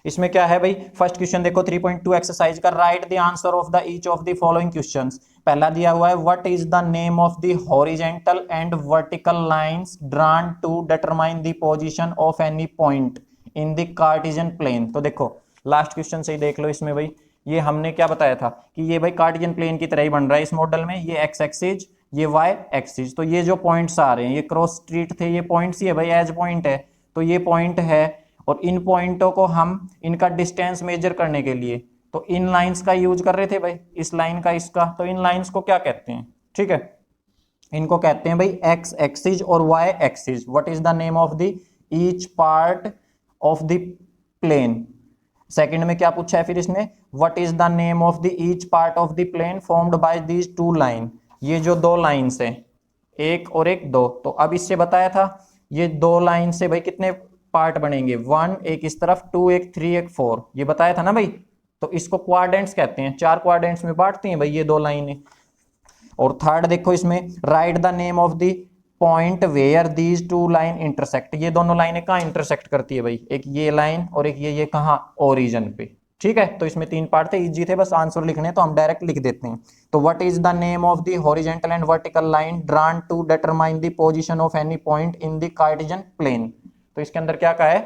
इसमें क्या है भाई, फर्स्ट क्वेश्चन देखो 3.2 एक्सरसाइज का, write the answer of the each of the following questions. पहला दिया हुआ है what is the name of the horizontal and vertical lines drawn to determine the position of any point in the Cartesian plane. तो देखो last question से ही देख लो, इसमें भाई ये हमने क्या बताया था कि ये भाई कार्टेशियन प्लेन की तरह ही बन रहा है इस मॉडल में, ये एक्स एक्सिस ये वाई एक्सिस। तो ये जो पॉइंट्स आ रहे हैं ये क्रॉस स्ट्रीट थे, ये पॉइंट्स ही है भाई, एज पॉइंट है, तो ये पॉइंट है। और इन पॉइंटों को हम इनका डिस्टेंस मेजर करने के लिए तो इन लाइंस का यूज कर रहे थे भाई, इस लाइन का इसका। तो इन लाइंस को क्या कहते हैं, ठीक है, इनको कहते हैं भाई एक्स एक्सिस और y axis. What is the name of the each part of the plane. Second में क्या पूछा है फिर इसने, what is the name of the each part of the plane formed by these 2 line. ये जो 2 lines हैं, एक और एक 2, तो अब इससे बताया था ये 2 लाइन से भाई कितने पार्ट बनेंगे, 1 एक इस तरफ, 2 एक 3 एक 4, ये बताया था ना भाई। तो इसको क्वाड्रेंट्स कहते हैं, 4 क्वाड्रेंट्स में बांटती हैं भाई ये 2 लाइनें। और थर्ड देखो इसमें, write the name of the point where these 2 line intersect. ये दोनों लाइनें कहाँ इंटरसेक्ट करती है भाई, एक ये लाइन और एक ये कहाँ, ओरिजिन पे, ठीक है। तो इसमें 3 पार्ट थे, इजी थे, बस आंसर लिखने तो हम डायरेक्ट लिख देते हैं। तो what is the name of the horizontal and vertical line drawn to determine the position of any point in the Cartesian plane. तो इसके अंदर क्या कहा है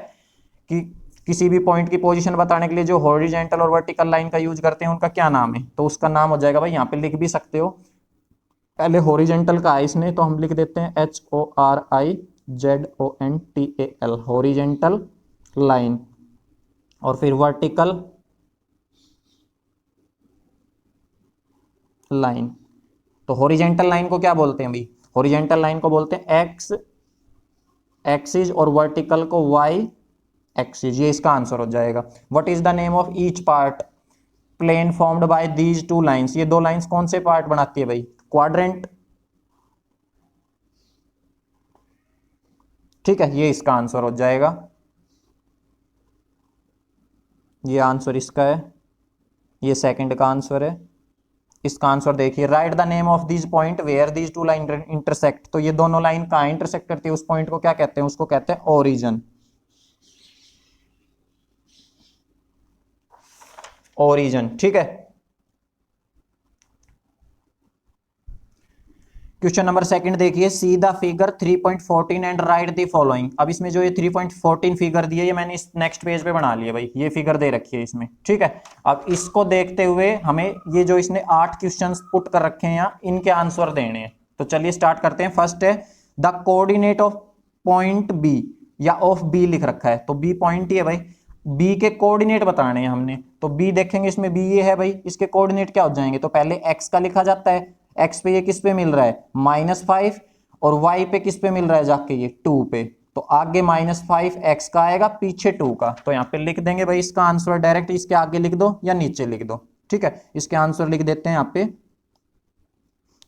कि किसी भी पॉइंट की पोजीशन बताने के लिए जो हॉरिजॉन्टल और वर्टिकल लाइन का यूज करते हैं उनका क्या नाम है। तो उसका नाम हो जाएगा भाई, यहाँ पे लिख भी सकते हो, पहले हॉरिजॉन्टल का है इसने तो हम लिख देते हैं HORIZONTAL, हॉरिजॉन्टल लाइन, और फिर वर्टिकल लाइन। तो हॉरिजॉन्टल लाइन को क्या बोलते हैं भाई, हॉरिजॉन्टल लाइन को बोलते हैं एक्स एक्सिस और वर्टिकल को वाई एक्सिस, ये इसका आंसर हो जाएगा। What is the name of each part plane formed by these 2 lines. ये 2 लाइंस कौन से पार्ट बनाती है भाई, क्वाड्रेंट, ठीक है, ये इसका आंसर हो जाएगा। ये आंसर इसका है, ये सेकंड का आंसर है। इसका आंसर देखिए, write the name of this point where these 2 line intersect. तो ये दोनों लाइन कहाँ इंटरसेक्ट करती है, उस पॉइंट को क्या कहते हैं, उसको कहते हैं ओरिजिन। ओरिजिन। ठीक है, क्वेश्चन नंबर सेकंड देखिए, see the figure 3.14 and right the following. अब इसमें जो ये 3.14 फिगर दी है ये मैंने इस नेक्स्ट पेज पे बना लिया भाई, ये फिगर दे रखी है इसमें। ठीक है, अब इसको देखते हुए हमें ये जो इसने 8 क्वेश्चंस पुट कर रखे हैं यहाँ, इनके आंसर देने हैं। तो चलिए स्टार्ट करते हैं। फर्स्ट है the coordinate of point B, या ऑफ बी लिख रखा है, तो बी पॉइंट ही है भाई, बी के कोऑर्डिनेट बताने हैं हमने। तो बी देखेंगे, इसमें बी ये है भाई, इसके कोऑर्डिनेट क्या हो जाएंगे, तो पहले एक्स का लिखा जाता है, एक्स पे ये किस पे मिल रहा है -5, और वाई पे किस पे मिल रहा है जाके ये 2 पे, तो आगे -5 एक्स का आएगा, पीछे 2 का, तो यहाँ पे लिख देंगे भाई इसका आंसर डायरेक्ट, इसके आगे लिख दो या नीचे लिख दो। ठीक है, इसके आंसर लिख देते हैं यहाँ पे,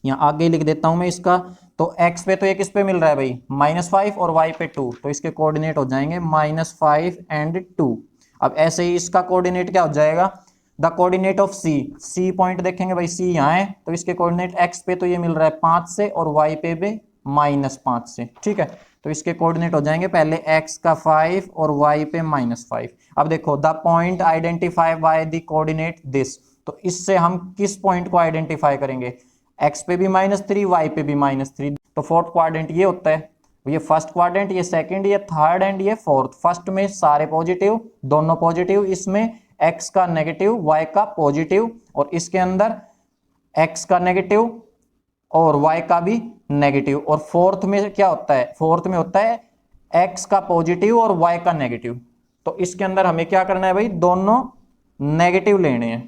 यहाँ आगे लिख देता हूं मैं इसका। तो x पे तो ये किस पे मिल रहा है भाई -5, और y पे 2, तो इसके कोऑर्डिनेट हो जाएंगे -5 एंड 2। अब ऐसे ही इसका कोऑर्डिनेट क्या हो जाएगा, the coordinate of C point देखेंगे भाई, सी यहाँ है, तो इसके कोऑर्डिनेट x पे तो ये मिल रहा है 5 से, और y पे भी -5 से। ठीक है, तो इसके कोऑर्डिनेट हो जाएंगे पहले x का 5 और y पे -5। अब देखो the point identify by the coordinate this, तो इससे हम किस पॉइंट को आइडेंटिफाई करेंगे, x पे भी -3, y पे भी -3, तो फोर्थ क्वाड्रेंट ये होता है, ये फर्स्ट क्वाड्रेंट, ये सेकंड, ये थर्ड एंड ये फोर्थ। फर्स्ट में सारे पॉजिटिव, दोनों पॉजिटिव, इसमें x का नेगेटिव y का पॉजिटिव, और इसके अंदर x का नेगेटिव और y का भी नेगेटिव। और फोर्थ में क्या होता है, फोर्थ में होता है x का पॉजिटिव और y का नेगेटिव। तो इसके अंदर हमें क्या करना है भाई, दोनों नेगेटिव लेने हैं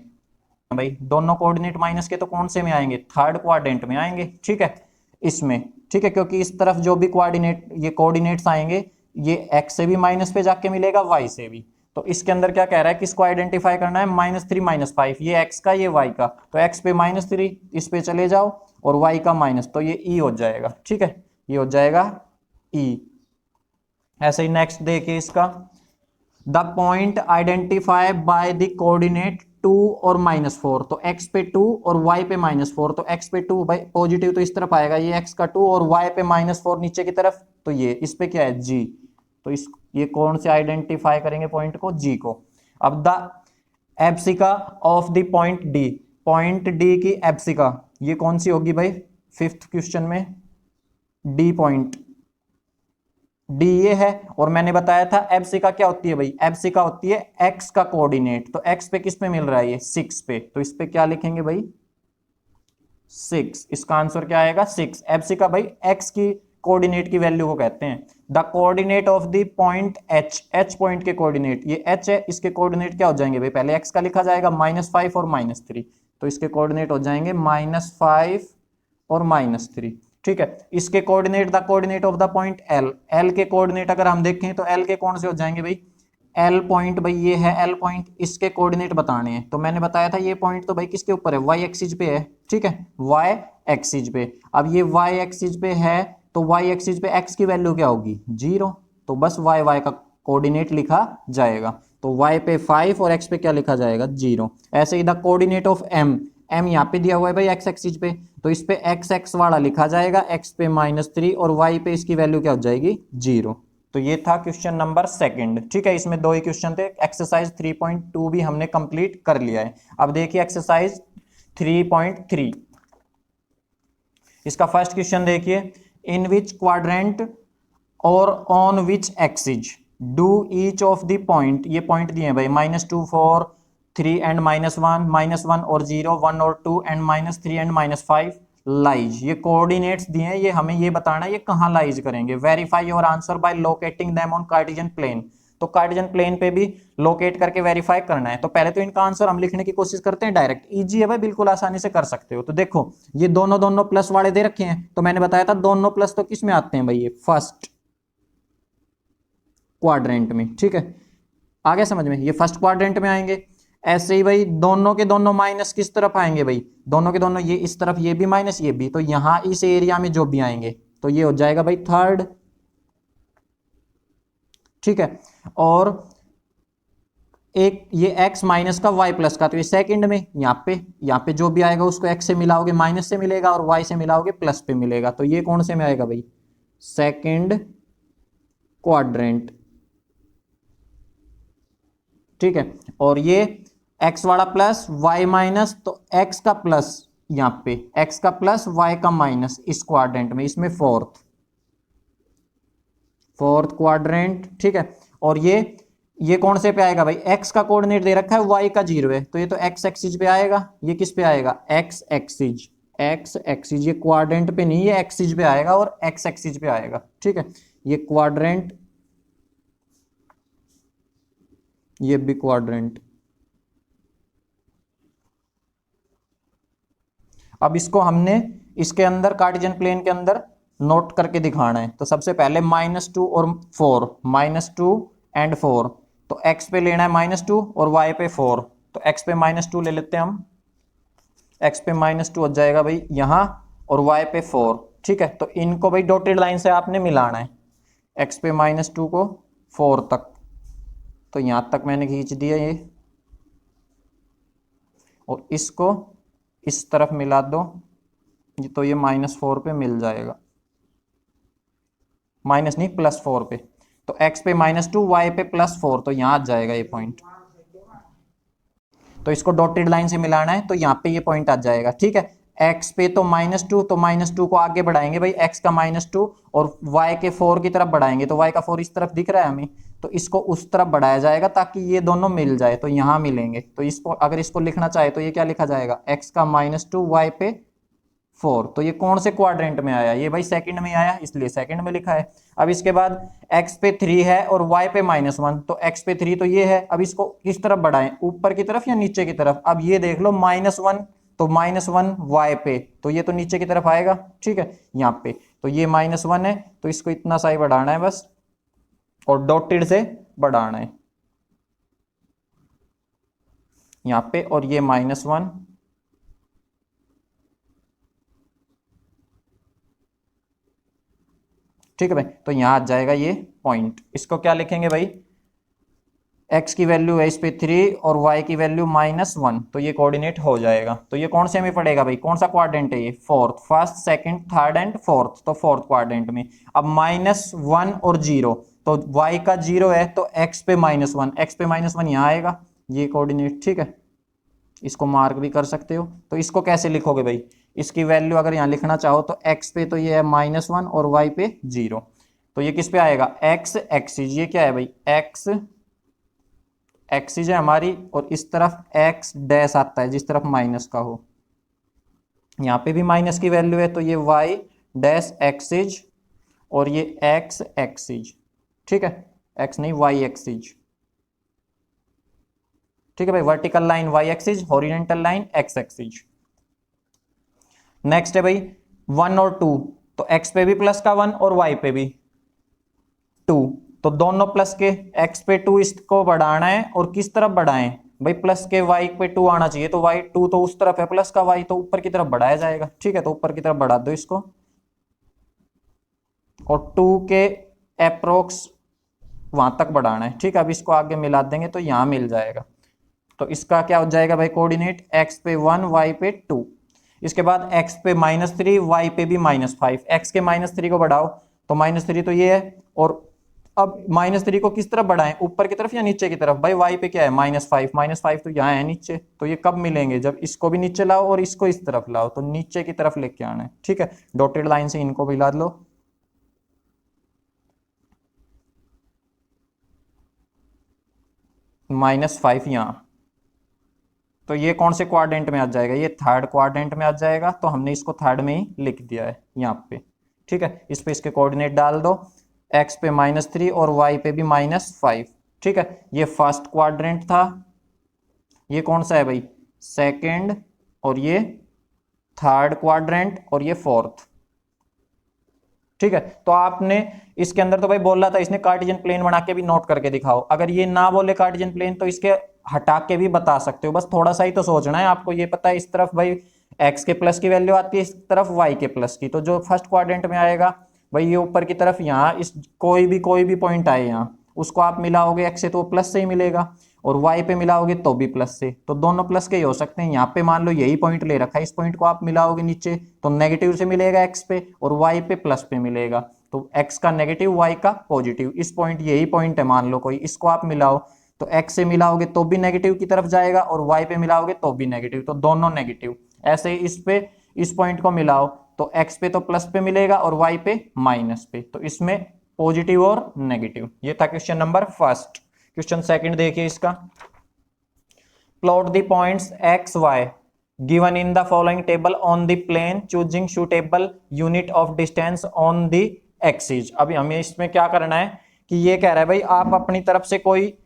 भाई, दोनों कोऑर्डिनेट माइनस के, तो कौन से में आएंगे, थर्ड क्वाड्रेंट में आएंगे। ठीक है, इसमें, ठीक है, क्योंकि इस तरफ जो भी कोऑर्डिनेट, ये कोऑर्डिनेट्स आएंगे, ये x से भी माइनस पे जाके मिलेगा, y से भी। तो इसके अंदर क्या कह रहा है, किसको आइडेंटिफाई करना है, -3 -5, ये x का, ये y का, तो x पे -3, इस पे चले जाओ, और y का माइनस, तो ये e हो जाएगा। ठीक है, ये हो जाएगा e। ऐसे ही नेक्स्ट देखिए इसका, the point identify by the coordinate 2 और -4, तो x पे 2 और y पे -4, तो x पे 2 भाई पॉजिटिव तो इस तरफ आएगा, ये x का 2 और y पे -4 नीचे की तरफ, तो ये इस पे क्या है g, तो इस ये कौन से आइडेंटिफाई करेंगे पॉइंट को, g को। अब the abscissa of the point d, point d की एब्सिका ये कौन सी होगी भाई, फिफ्थ क्वेश्चन में d पॉइंट, डी ये है, और मैंने बताया था एब्सिका क्या होती है भाई, एब्सिका होती है एक्स का कोऑर्डिनेट, तो एक्स पे किस पे मिल रहा है ये 6 पे, तो इस पे क्या लिखेंगे भाई 6, इसका आंसर क्या आएगा 6। एब्सिका भाई एक्स की कोऑर्डिनेट की वैल्यू को कहते हैं। The coordinate of the point H, H point के कोऑर्डिनेट, ये एच है, इसके कोऑर्डिनेट क्या हो जाएंगे भाई, पहले एक्स का लिखा जाएगा -5 और -3, तो इसके कोऑर्डिनेट हो जाएंगे -5 और -3। ठीक है, इसके coordinate, the coordinate of the point L, L के कोऑर्डिनेट अगर हम देखें तो एल के कौन से हो जाएंगे भाई, एल पॉइंट भाई ये है एल पॉइंट, इसके कोऑर्डिनेट बताने हैं। तो मैंने बताया था ये पॉइंट तो भाई किसके ऊपर है, वाई एक्सिस पे है। ठीक है, वाई एक्सिस पे, अब ये वाई एक्सिस पे है, तो वाई एक्सिस पे एक्स की वैल्यू क्या होगी 0, तो बस वाई वाई का कोऑर्डिनेट लिखा जाएगा, तो वाई पे 5 और एक्स पे क्या लिखा जाएगा 0। ऐसे ही the coordinate of M, M यहाँ पे दिया हुआ है भाई एक्स एक्सिस पे, तो इस पे एक्स एक्स वाला लिखा जाएगा, एक्स पे -3 और वाई पे इसकी वैल्यू क्या हो जाएगी 0। तो ये था क्वेश्चन नंबर सेकंड। ठीक है, इसमें 2 ही क्वेश्चन थे, एक्सरसाइज 3.2 भी हमने कंप्लीट कर लिया है। अब देखिए एक्सरसाइज 3.3, इसका फर्स्ट क्वेश्चन देखिए, इन विच क्वाड्रेंट और on which axis do each of the point, ये पॉइंट दिए हैं भाई -2 4 3 एंड -1 और 0 1 और 2 एंड -3 एंड -5 लाइज, ये कोऑर्डिनेट्स दिए हैं, ये हमें ये बताना है ये कहाँ लाइज करेंगे। Verify your answer by locating them on Cartesian plane, तो कार्टेशियन प्लेन पे भी लोकेट करके वेरीफाई करना है। तो पहले तो इनका आंसर हम लिखने की कोशिश करते हैं, डायरेक्ट इजी है भाई, बिल्कुल आसानी से कर सकते हो। तो देखो ये दोनों दोनों प्लस वाले दे रखे हैं, तो मैंने बताया था दोनों प्लस तो किस में आते हैं भाई, ये फर्स्ट क्वाड्रेंट में। ठीक है, आ गया समझ में, ये फर्स्ट क्वाड्रेंट में आएंगे। ऐसे ही भाई दोनों के दोनों माइनस किस तरफ आएंगे भाई, दोनों के दोनों ये इस तरफ, ये भी माइनस ये भी, तो यहां इस एरिया में जो भी आएंगे तो ये हो जाएगा भाई थर्ड। ठीक है, और एक ये x माइनस का y प्लस का, तो ये सेकंड में, यहाँ पे जो भी आएगा उसको x से मिलाओगे माइनस से मिलेगा, और y से मिलाओगे प्लस पे मिलेगा, तो ये कौन से में आएगा भाई सेकंड क्वाड्रेंट। ठीक है, और ये एक्स वाला प्लस वाई माइनस, तो एक्स का प्लस यहाँ पे एक्स का प्लस वाई का माइनस इस क्वाड्रेंट में, इसमें फोर्थ क्वाड्रेंट, ठीक है। और ये कौन से पे आएगा भाई, एक्स का कोऑर्डिनेट दे रखा है, वाई का 0 है, तो ये तो एक्स एक्सिस पे आएगा। ये किस पे आएगा, एक्स एक्सिस, ये क्वाड्रेंट पे नहीं, ये एक्सिस पे आएगा और एक्स एक्सिस पे आएगा, ठीक है। ये क्वाड्रेंट, ये भी क्वाड्रेंट। अब इसको हमने इसके अंदर कार्टेशियन प्लेन के अंदर नोट करके दिखाना है। तो सबसे पहले -2 और 4, -2 एंड 4, तो x पे लेना है -2 और y पे 4, तो x पे -2 ले लेते हैं हम, x पे -2 हो जाएगा भाई यहाँ, और y पे 4, ठीक है। तो इनको भाई डॉटेड लाइन से आपने मिलाना है, x पे -2 को 4 तक, तो यहाँ तक मैंने खींच दिया ये, और इसको इस तरफ मिला दो, तो ये -4 पे मिल जाएगा, माइनस नहीं +4 पे, तो x पे -2 y पे +4, तो यहाँ आ जाएगा ये पॉइंट। तो इसको डॉटेड लाइन से मिलाना है, तो यहाँ पे ये पॉइंट आ जाएगा, ठीक है। x पे तो -2, तो -2 को आगे बढ़ाएंगे भाई, x का -2 और y के 4 की तरफ बढ़ाएंगे, तो y का 4 इस तरफ दिख रहा है हमें, तो इसको उस तरफ बढ़ाया जाएगा ताकि ये दोनों मिल जाए, तो यहाँ मिलेंगे। तो इसको अगर इसको लिखना चाहे तो ये क्या लिखा जाएगा, x का -2 y पे 4, तो ये कौन से क्वाड्रेंट में आया, ये भाई सेकंड में आया, इसलिए सेकंड में लिखा है। अब इसके बाद x पे 3 है और y पे -1, तो x पे 3 तो ये है, अब इसको किस तरफ बढ़ाएं, ऊपर की तरफ या नीचे की तरफ। अब ये देख लो -1, तो -1 y पे, तो ये तो नीचे की तरफ आएगा, ठीक है, यहाँ पे तो ये -1 है, तो इसको इतना सा ही बढ़ाना है बस, और डॉटेड से बढ़ाना है यहाँ पे, और ये -1, ठीक है भाई। तो यहाँ आ जाएगा ये पॉइंट, इसको क्या लिखेंगे भाई, x की वैल्यू है इस पे 3 और y की वैल्यू -1, तो ये कोऑर्डिनेट हो जाएगा। तो ये कौन से में पड़ेगा भाई, कौन सा क्वाड्रेंट है ये, fourth, first second third and fourth, तो फोर्थ क्वाड्रेंट में। अब -1 और 0, तो y का 0 है, तो x पे -1, x पे -1 यहाँ आएगा ये कोऑर्डिनेट, ठीक है। इसको मार्क भी कर सकते हो। तो इसको कैसे लिखोगे भाई, इसकी वैल्यू अगर यहाँ लिखना चाहो तो x पे तो ये है -1 और y पे 0, तो ये किस पे आएगा, x एक्सिस, ये क्या है भाई, x एक्सिस है हमारी, और इस तरफ x डैश आता है जिस तरफ माइनस का हो, यहाँ पे भी माइनस की वैल्यू है, तो ये y डैश एक्सिस और ये x एक्सिस, ठीक है, x नहीं y एक्सिस, ठीक है भाई। Vertical line y axis, horizontal line x axis. Next है भाई 1 और 2, तो x पे भी प्लस का 1 और y पे भी 2, तो दोनों प्लस के, x पे 2 इसको बढ़ाना है, और किस तरफ बढ़ाएं भाई, प्लस के y पे 2 आना चाहिए, तो y 2 तो उस तरफ है, प्लस का y तो ऊपर की तरफ बढ़ाया जाएगा, ठीक है। तो ऊपर की तरफ बढ़ा दो इसको, और 2 के अप्रोक्स वहां तक बढ़ाना है, ठीक है। अब इसको आगे मिला देंगे तो यहां मिल जाएगा, तो इसका क्या हो जाएगा भाई कोऑर्डिनेट, x पे 1 y पे 2, इसके बाद x पे -3 y पे भी -5, x के -3 को बढ़ाओ तो -3 तो ये है, और अब -3 को किस तरफ बढ़ाएं, ऊपर की तरफ या नीचे की तरफ भाई, y पे क्या है -5 तो यहाँ है नीचे, तो ये कब मिलेंगे, जब इसको भी नीचे लाओ और इसको इस तरफ लाओ, तो नीचे की तरफ लेके आना है, ठीक है। डॉटेड लाइन से इनको भी ला लो, -5 यहाँ, तो ये कौन से क्वाड्रेंट में आ जाएगा, ये थर्ड क्वाड्रेंट में आ जाएगा, तो हमने इसको थर्ड में ही लिख दिया है यहाँ पे, ठीक है। इस पे इसके कोऑर्डिनेट डाल दो, x पे -3 और y पे भी -5, ठीक है। ये फर्स्ट क्वाड्रेंट था, ये कौन सा है भाई, सेकंड, और ये थर्ड क्वाड्रेंट, और ये फोर्थ, ठीक है। तो आपने इसके अंदर तो भाई बोल रहा था इसने कार्टेशियन प्लेन बना के भी नोट करके दिखाओ, अगर ये ना बोले कार्टेशियन प्लेन तो इसके हटा के भी बता सकते हो, बस थोड़ा सा ही तो सोचना है आपको। ये पता है इस तरफ भाई x के प्लस की वैल्यू आती है, इस तरफ y के प्लस की, तो जो फर्स्ट क्वाड्रेंट में आएगा भाई ये ऊपर की तरफ, यहाँ इस कोई भी पॉइंट आए यहाँ, उसको आप मिलाओगे x से तो प्लस से ही मिलेगा, और y पे मिलाओगे तो भी प्लस से, तो दोनों प्लस के ही हो सकते हैं। यहाँ पे मान लो यही पॉइंट ले रखा है, इस पॉइंट को आप मिलाओगे नीचे तो नेगेटिव से मिलेगा x पे, और y पे प्लस पे मिलेगा, तो x का नेगेटिव y का पॉजिटिव, इस पॉइंट यही पॉइंट है मान लो कोई, इसको आप मिलाओ तो x से मिलाओगे तो भी नेगेटिव की तरफ जाएगा और y पे मिलाओगे तो भी नेगेटिव, तो दोनों नेगेटिव। ऐसे ही इस पे इस पॉइंट को मिलाओ तो x पे तो प्लस पे मिलेगा और y पे माइनस पे, तो इसमें पॉजिटिव और नेगेटिव। ये था question number first. Question second देखिए इसका, plot the points x y given in the following table on the plane choosing suitable unit of distance on the axis। अभी हमें इसमें क्या करना है कि ये कह रहा है भाई आप अपनी तरफ से कोई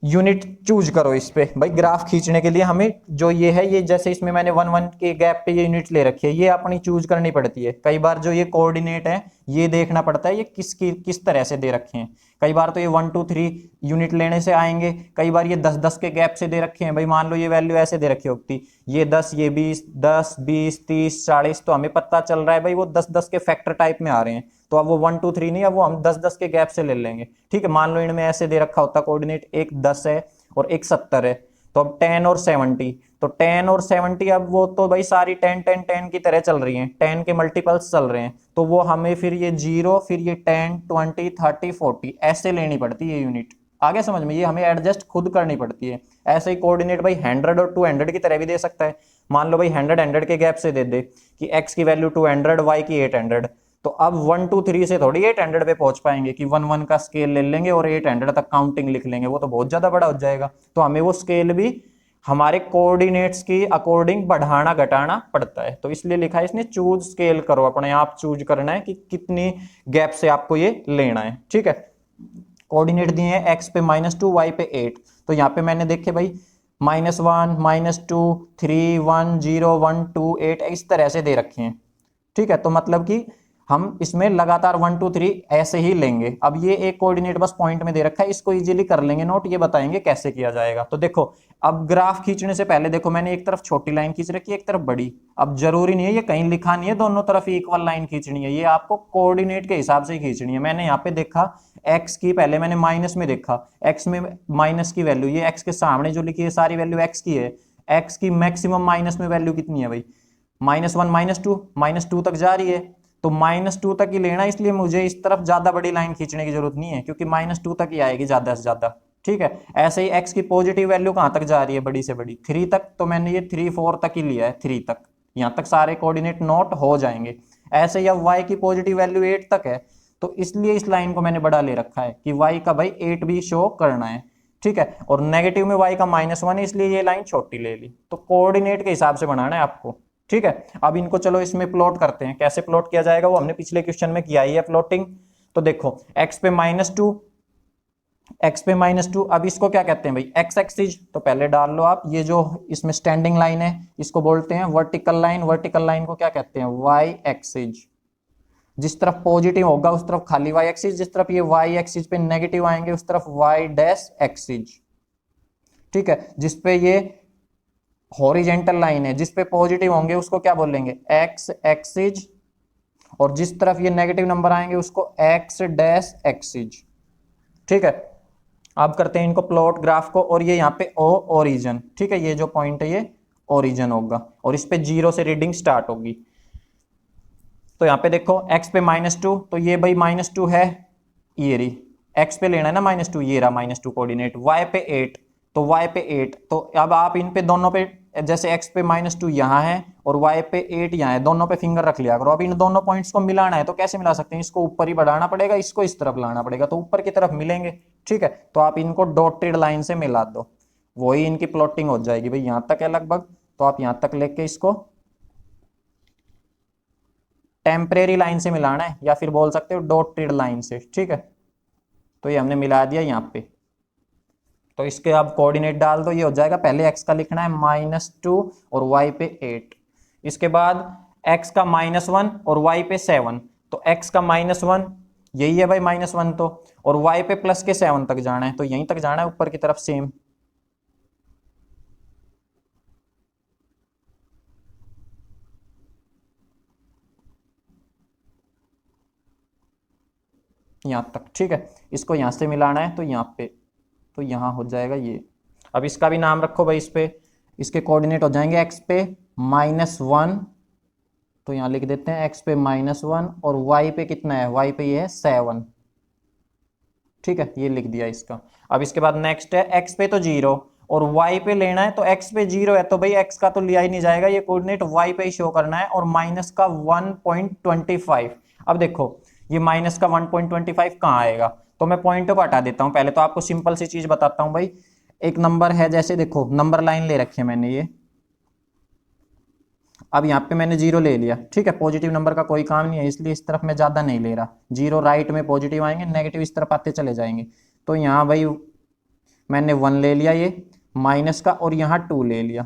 यूनिट चूज करो इस पे। भाई ग्राफ खींचने के लिए हमें जो ये है, ये जैसे इसमें मैंने 1 1 के गैप पे ये यूनिट ले रखी है, ये अपनी चूज करनी पड़ती है। कई बार जो ये कोऑर्डिनेट है ये देखना पड़ता है ये किस तरह से दे रखे हैं। कई बार तो ये 1 2 3 यूनिट लेने से आएंगे, कई बार ये 10 10 के गैप से दे रखे हैं। भाई मान लो ये वैल्यू ऐसे दे रखी होती, ये 10 ये 20 10 20 30 40, तो हमें पता चल रहा है भाई वो 10 10 के फैक्टर टाइप में आ रहे हैं, तो अब वो 1 2 3 नहीं, अब वो हम 10 10 के गैप से ले लेंगे। ठीक है, मान लो इनमें ऐसे दे रखा होता कोऑर्डिनेट, एक 10 है और एक 70 है, तो अब 10 और 70, तो 10 और 70 अब वो तो भाई सारी 10 10 10 की तरह चल रही हैं, 10 के मल्टीपल्स चल रहे हैं, तो वो हमें फिर ये 0 फिर ये 10 20 30 40 ऐसे लेनी पड़ती है यूनिट। आगे समझ में, ये हमें एडजस्ट खुद करनी पड़ती है। ऐसे ही कोऑर्डिनेट भाई 100 और 200 की तरह भी दे सकता है। मान लो भाई 100 100 के गैप से दे दे कि x की वैल्यू 200 y की 800, तो अब 1 2 3 से थोड़ी 800 पे पहुंच पाएंगे कि 1 1 का स्केल ले लेंगे और 800 तक काउंटिंग लिख लेंगे, वो तो बहुत ज्यादा बड़ा हो जाएगा। तो हमें वो स्केल भी हमारे कोऑर्डिनेट्स की अकॉर्डिंग बढ़ाना घटाना पड़ता है, तो इसलिए लिखा है इसने चूज स्केल करो, अपने आप चूज करना है कि कितनी गैप से आपको ये लेना है। ठीक है, कोऑर्डिनेट दिए हैं x पे -2 y पे 8, तो यहाँ पे मैंने देखे भाई -1 -2 3 1 0 1 2 8 इस तरह से दे रखे हैं। ठीक है, तो मतलब कि हम इसमें लगातार 1 2 3 ऐसे ही लेंगे। अब ये एक कोऑर्डिनेट बस पॉइंट में दे रखा है, इसको इजीली कर लेंगे नोट, ये बताएंगे कैसे किया जाएगा। तो देखो अब ग्राफ खींचने से पहले देखो मैंने एक तरफ छोटी लाइन खींच रखी है एक तरफ बड़ी। अब जरूरी नहीं है ये कहीं लिखा नहीं है दोनों तरफ इक्वल लाइन खींचनी है, ये आपको कोऑर्डिनेट के हिसाब से खींचनी है। मैंने यहाँ पे देखा x की, पहले मैंने माइनस में देखा x में माइनस की वैल्यू, ये x के सामने जो लिखी है सारी वैल्यू x की है, x की मैक्सिमम माइनस में वैल्यू कितनी है भाई -1 -2 तक जा रही है, तो -2 तक ही लेना, इसलिए मुझे इस तरफ ज्यादा बड़ी लाइन खींचने की जरूरत नहीं है क्योंकि -2 तक ही आएगी ज्यादा से ज्यादा। ठीक है, ऐसे ही x की पॉजिटिव वैल्यू कहां तक जा रही है, बड़ी से बड़ी 3 तक, तो मैंने ये 3 4 तक ही लिया है, 3 तक, यहां तक सारे कोऑर्डिनेट नोट हो जाएंगे। ऐसे ही अब y की पॉजिटिव वैल्यू 8 तक है, तो इसलिए इस लाइन को मैंने बड़ा ले रखा है कि y का भाई 8 भी शो करना है। ठीक है, और नेगेटिव में y का -1 है, इसलिए ये लाइन छोटी ले ली। तो कोऑर्डिनेट के हिसाब से बनाना है आपको। ठीक है, अब इनको चलो इसमें प्लॉट करते हैं, कैसे प्लॉट किया जाएगा वो हमने पिछले क्वेश्चन में किया ही है प्लॉटिंग। तो देखो x पे -2, अब इसको क्या कहते हैं भाई x एक्सिस, तो पहले डाल लो आप, ये जो इसमें स्टैंडिंग लाइन है इसको बोलते हैं वर्टिकल लाइन, वर्टिकल लाइन को क्या कहते हैं y एक्सिस। जिस तरफ पॉजिटिव होगा उस तरफ खाली y एक्सिस, जिस तरफ ये y एक्सिस पे नेगेटिव आएंगे उस तरफ y डैश एक्सिस। ठीक है, जिस पे ये हॉरिजेंटल लाइन है जिस पे पॉजिटिव होंगे उसको क्या बोलेंगे x एक्सिस, और जिस तरफ ये नेगेटिव नंबर आएंगे उसको x डैश एक्सिस। ठीक है, अब करते हैं इनको प्लॉट ग्राफ को, और ये यहाँ पे o ओरिजिन। ठीक है, ये जो पॉइंट है ये ओरिजिन होगा और इस पे 0 से रीडिंग स्टार्ट होगी। तो यहाँ पे देखो x पे -2, तो ये भाई -2 है, ये रही x पे लेना है ना -2, ये रहा -2 कोऑर्डिनेट। y पे 8, तो y पे 8, तो अब आप इन पे दोनों पे जैसे x पे -2 यहाँ है और y पे 8 यहाँ है, दोनों पे फिंगर रख लिया करो। अब इन दोनों पॉइंट्स को मिलाना है तो कैसे मिला सकते हैं, इसको ऊपर ही बढ़ाना पड़ेगा, इसको इस तरफ लाना पड़ेगा, तो ऊपर की तरफ मिलेंगे। ठीक है, तो आप इनको डॉटेड लाइन से मिला दो, वही इनकी प्लॉटिंग हो जाएगी। भाई यहाँ तक है लगभग, तो आप यहाँ तक लेके इसको टेम्परेरी लाइन से मिलाना है या फिर बोल सकते हो डॉटेड लाइन से। ठीक है, तो ये हमने मिला दिया यहाँ पे, तो इसके आप कोऑर्डिनेट डाल दो, ये हो जाएगा। पहले x का लिखना है -2 और y पे 8, इसके बाद x का -1 और y पे 7, तो x का -1 यही है भाई -1 तो, और y पे प्लस के 7 तक जाना है, तो यहीं तक जाना है ऊपर की तरफ सेम। यहाँ तक। ठीक है, इसको यहाँ से मिलाना है तो यहाँ पे, तो यहाँ हो जाएगा ये। अब इसका भी नाम रखो भाई, इस पे इसके कोऑर्डिनेट हो जाएंगे x पे -1, तो यहाँ लिख देते हैं x पे -1, और y पे कितना है, y पे ये है 7। ठीक है, ये लिख दिया इसका। अब इसके बाद नेक्स्ट है x पे तो 0 और y पे लेना है, तो x पे 0 है तो भाई x का तो लिया ही नहीं जाएगा, ये कोऑर्डिनेट y पे ही शो करना है, और माइनस का 1.25। अब देखो ये माइनस का 1.25 कहाँ आएगा, तो मैं पॉइंट को हटा देता हूं। पहले तो आपको सिंपल सी चीज बताता हूं भाई, एक नंबर है, जैसे देखो नंबर लाइन ले रखी है मैंने ये, अब यहाँ पे मैंने 0 ले लिया, ठीक है, पॉजिटिव नंबर का कोई काम नहीं है इसलिए इस तरफ मैं ज्यादा नहीं ले रहा, 0 राइट में पॉजिटिव आएंगे, नेगेटिव इस तरफ आते चले जाएंगे। तो यहाँ भाई मैंने 1 ले लिया ये माइनस का, और यहाँ 2 ले लिया,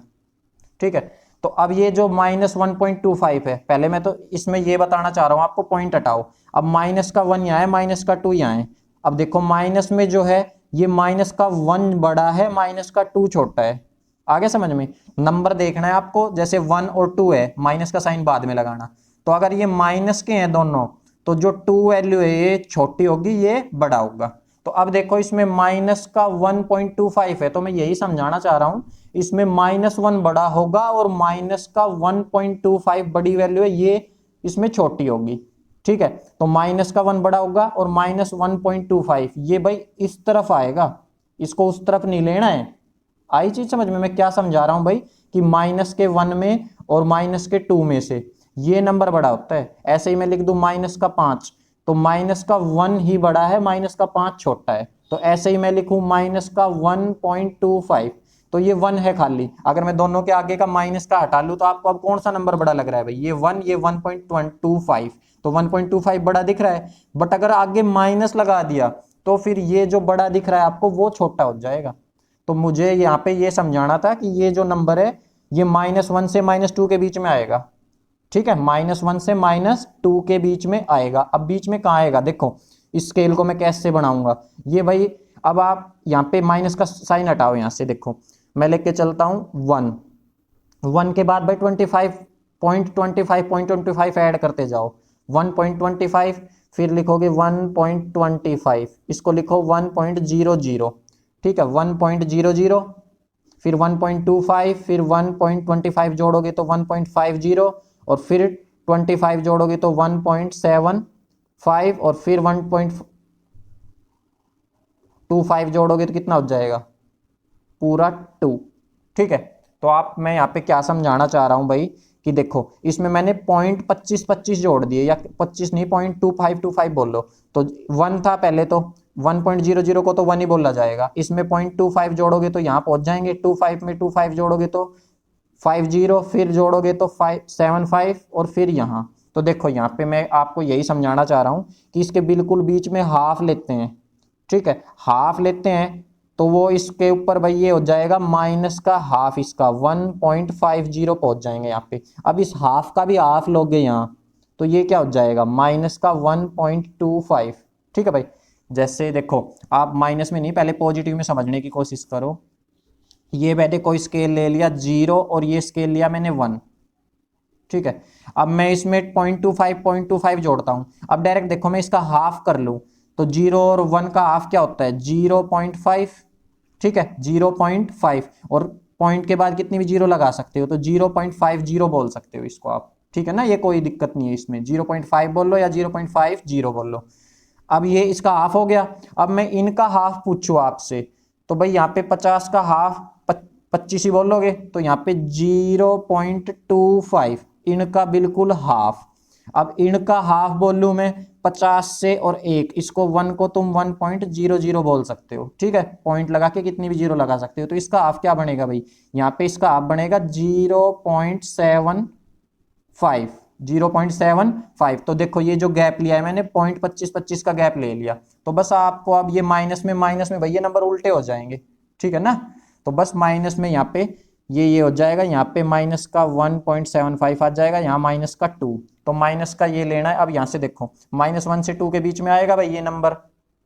ठीक है। तो अब ये जो माइनस 1.25 है, पहले मैं तो इसमें ये बताना चाह रहा हूँ आपको, पॉइंट हटाओ। अब माइनस का 1 यहाँ है, माइनस का 2 यहाँ है। अब देखो माइनस में जो है ये माइनस का 1 बड़ा है, माइनस का 2 छोटा है। आगे समझ में, नंबर देखना है आपको, जैसे 1 और 2 है, माइनस का साइन बाद में लगाना। तो अगर ये माइनस के हैं दोनों, तो जो 2 वैल्यू है ये छोटी होगी, ये बड़ा होगा। तो अब देखो इसमें माइनस का 1.25 है, तो मैं यही समझाना चाह रहा हूं, इसमें -1 बड़ा होगा और माइनस का 1.25 बड़ी वैल्यू है, ये इसमें छोटी होगी, ठीक है। तो माइनस का 1 बड़ा होगा और -1.25 ये भाई इस तरफ आएगा, इसको उस तरफ नहीं लेना है। आई चीज समझ में, मैं क्या समझा रहा हूं भाई, कि माइनस के 1 में और माइनस के 2 में से ये नंबर बड़ा होता है। ऐसे ही मैं लिख दूं माइनस का 5, तो माइनस का 1 ही बड़ा है, माइनस का 5 छोटा है। तो ऐसे ही मैं लिखूं माइनस का 1.25, तो ये 1 है खाली। अगर मैं दोनों के आगे का माइनस का हटा लूं, तो आपको अब कौन सा नंबर बड़ा लग रहा है भाई, ये 1, ये 1.25, तो 1.25 बड़ा दिख रहा है। बट अगर आगे माइनस लगा दिया तो फिर ये जो बड़ा दिख रहा है आपको वो छोटा हो जाएगा। तो मुझे यहाँ पे ये समझाना था कि ये जो नंबर है ये -1 से -2 के बीच में आएगा, ठीक है, -1 से -2 के बीच में आएगा। अब बीच में कहाँ आएगा, देखो इस स्केल को मैं कैसे बनाऊंगा ये भाई। अब आप यहाँ पे माइनस का साइन हटाओ, यहाँ से देखो मैं लेके चलता हूँ 1 के बाद भाई 25.25 ऐड करते जाओ, 1.25, फिर लिखोगे 1.25, इसको लिखो 1.00, ठीक है, 1.00, फिर 1.25, फिर 1.25 जोड़ोगे तो 1.50, और फिर 25 जोड़ोगे तो 1.75, और फिर 1.25 जोड़ोगे तो कितना हो जाएगा, पूरा 2, ठीक है। तो आप, मैं यहाँ पे क्या समझाना चाह रहा हूँ भाई, कि देखो इसमें मैंने पॉइंट 25 जोड़ दिए, या 25 नहीं, 0.2525 बोल लो। तो 1 था पहले, तो 1.00 को तो 1 ही बोला जाएगा, इसमें 0.25 जोड़ोगे तो यहाँ पहुंच जाएंगे, 25 में 25 जोड़ोगे तो 50, फिर जोड़ोगे तो 75, और फिर यहाँ। तो देखो यहाँ पे मैं आपको यही समझाना चाह रहा हूँ कि इसके बिल्कुल बीच में हाफ लेते हैं, ठीक है, हाफ लेते हैं, तो वो इसके ऊपर भाई ये हो जाएगा माइनस का हाफ, इसका 1.50 पहुंच जाएंगे यहाँ पे। अब इस हाफ का भी हाफ लोगे यहाँ, तो ये क्या हो जाएगा, माइनस का 1.25, ठीक है भाई। जैसे देखो आप माइनस में नहीं, पहले पॉजिटिव में समझने की कोशिश करो। ये मैंने कोई स्केल ले लिया 0 और ये स्केल लिया मैंने 1, ठीक है। अब मैं इसमें 0.25 जोड़ता हूं। अब डायरेक्ट देखो मैं इसका हाफ कर लूं, तो 0 और 1 का हाफ क्या होता है, 0.5, ठीक है, 0.5, और पॉइंट के बाद कितनी भी 0 लगा सकते हो, तो 0.50 बोल सकते हो इसको आप, ठीक है ना, ये कोई दिक्कत नहीं है इसमें, 0.5 बोल लो या 0.50 बोल लो। अब ये इसका हाफ हो गया। अब मैं इनका हाफ पूछूं आपसे, तो भाई यहाँ पे 50 का हाफ 25 ही बोलोगे, तो यहाँ पे 0.25 इनका बिल्कुल हाफ। अब इनका हाफ बोलूं मैं 50 से, और 1 इसको 1 को तुम 1.00 बोल सकते हो, ठीक है, पॉइंट लगा के कितनी भी 0 लगा सकते हो। तो इसका हाफ क्या बनेगा भाई, यहाँ पे इसका हाफ बनेगा 0.75, 0.75। तो देखो ये जो गैप लिया है मैंने 0.25 का गैप ले लिया, तो बस आपको अब ये माइनस में भैया नंबर उल्टे हो जाएंगे, ठीक है ना। तो बस माइनस में यहाँ पे ये हो जाएगा, यहाँ पे माइनस का 1.75 आ जाएगा, यहाँ माइनस का 2, तो माइनस का ये लेना है। अब यहाँ से देखो -1 से 2 के बीच में आएगा भाई ये नंबर,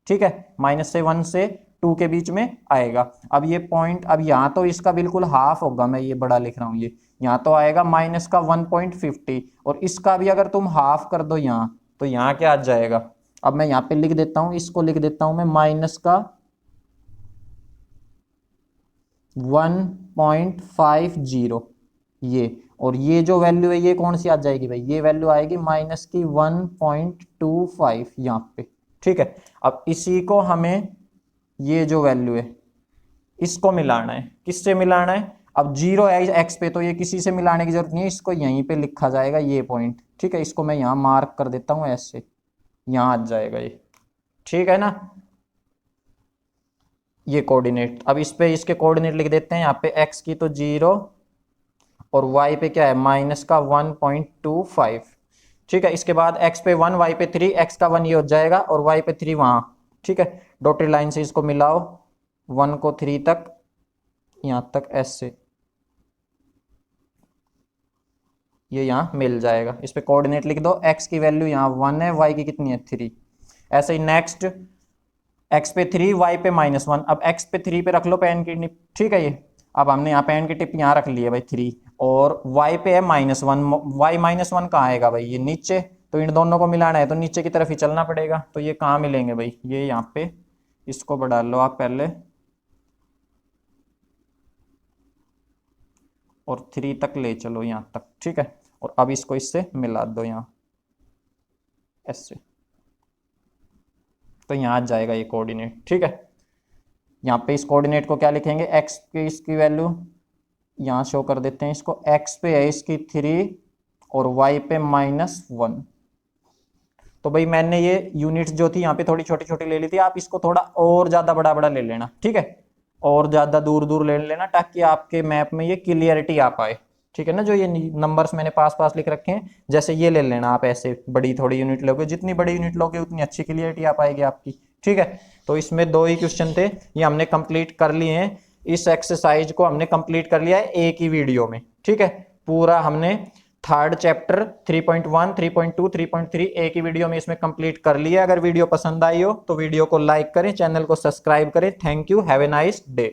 ठीक है, -1 से 2 के बीच में आएगा। अब ये पॉइंट, अब यहाँ तो इसका बिल्कुल हाफ होगा, मैं ये बड़ा लिख रहा हूँ, ये यहाँ तो आएगा माइनस का 1.50, और इसका भी अगर तुम हाफ कर दो यहाँ, तो यहाँ क्या आ जाएगा। अब मैं यहाँ पे लिख देता हूँ, इसको लिख देता हूँ मैं माइनस का 1.50, ये, और ये जो वैल्यू है ये कौन सी आ जाएगी भाई, ये वैल्यू आएगी माइनस की 1.25 यहाँ पे, ठीक है। अब इसी को हमें ये जो वैल्यू है इसको मिलाना है। किससे मिलाना है? अब 0 है एक्स पे, तो ये किसी से मिलाने की जरूरत नहीं है, इसको यहीं पे लिखा जाएगा ये पॉइंट, ठीक है। इसको मैं यहाँ मार्क कर देता हूँ ऐसे, यहाँ आ जाएगा ये, ठीक है ना। ये कोऑर्डिनेट, अब इस पे इसके कोऑर्डिनेट लिख देते हैं। यहाँ पे x की तो 0 और y पे क्या है माइनस का 1.25, ठीक है। इसके बाद x पे 1, y पे 3, x का 1 ये हो जाएगा और y पे 3 वहां, ठीक है। डॉटेड लाइन से इसको मिलाओ 1 को 3 तक, यहाँ तक ऐसे, ये यहाँ मिल जाएगा। इस पे कोऑर्डिनेट लिख दो, x की वैल्यू यहाँ 1 है, y की कितनी है 3। ऐसे ही नेक्स्ट x पे 3, y पे -1। अब x पे 3 पे रख लो पेन की टिप, ठीक है। ये अब हमने यहाँ पेन की टिप यहाँ रख ली है भाई 3, और y पे है -1। y -1 कहाँ आएगा भाई? ये नीचे, तो इन दोनों को मिलाना है तो नीचे की तरफ ही चलना पड़ेगा। तो ये कहाँ मिलेंगे भाई? ये यहाँ पे, इसको बढ़ा लो आप पहले, और 3 तक ले चलो यहाँ तक, ठीक है। और अब इसको इससे मिला दो यहाँ ऐसे, तो यहाँ आ जाएगा ये कोऑर्डिनेट, ठीक है। यहाँ पे इस कोऑर्डिनेट को क्या लिखेंगे? x पे इसकी वैल्यू यहाँ शो कर देते हैं इसको, x पे है इसकी 3 और y पे -1। तो भाई मैंने ये यूनिट्स जो थी यहाँ पे थोड़ी छोटी छोटी ले ली थी, आप इसको थोड़ा और ज्यादा बड़ा बड़ा ले लेना, ठीक है। और ज्यादा दूर दूर ले लेना ताकि आपके मैप में ये क्लियरिटी आ पाए, ठीक है ना। जो ये नंबर्स मैंने पास पास लिख रखे हैं, जैसे ये ले लेना आप, ऐसे बड़ी थोड़ी यूनिट लोगे, जितनी बड़ी यूनिट लोगे उतनी अच्छी क्लियरिटी आ पाएगी आपकी, ठीक है। तो इसमें 2 ही क्वेश्चन थे, ये हमने कंप्लीट कर लिए हैं। इस एक्सरसाइज को हमने कंप्लीट कर लिया है एक ही वीडियो में, ठीक है। पूरा हमने 3rd चैप्टर 3.1, 3.2, 3.3 एक ही वीडियो में इसमें कंप्लीट कर लिया। अगर वीडियो पसंद आई हो तो वीडियो को लाइक करें, चैनल को सब्सक्राइब करें। Thank you, have a nice day.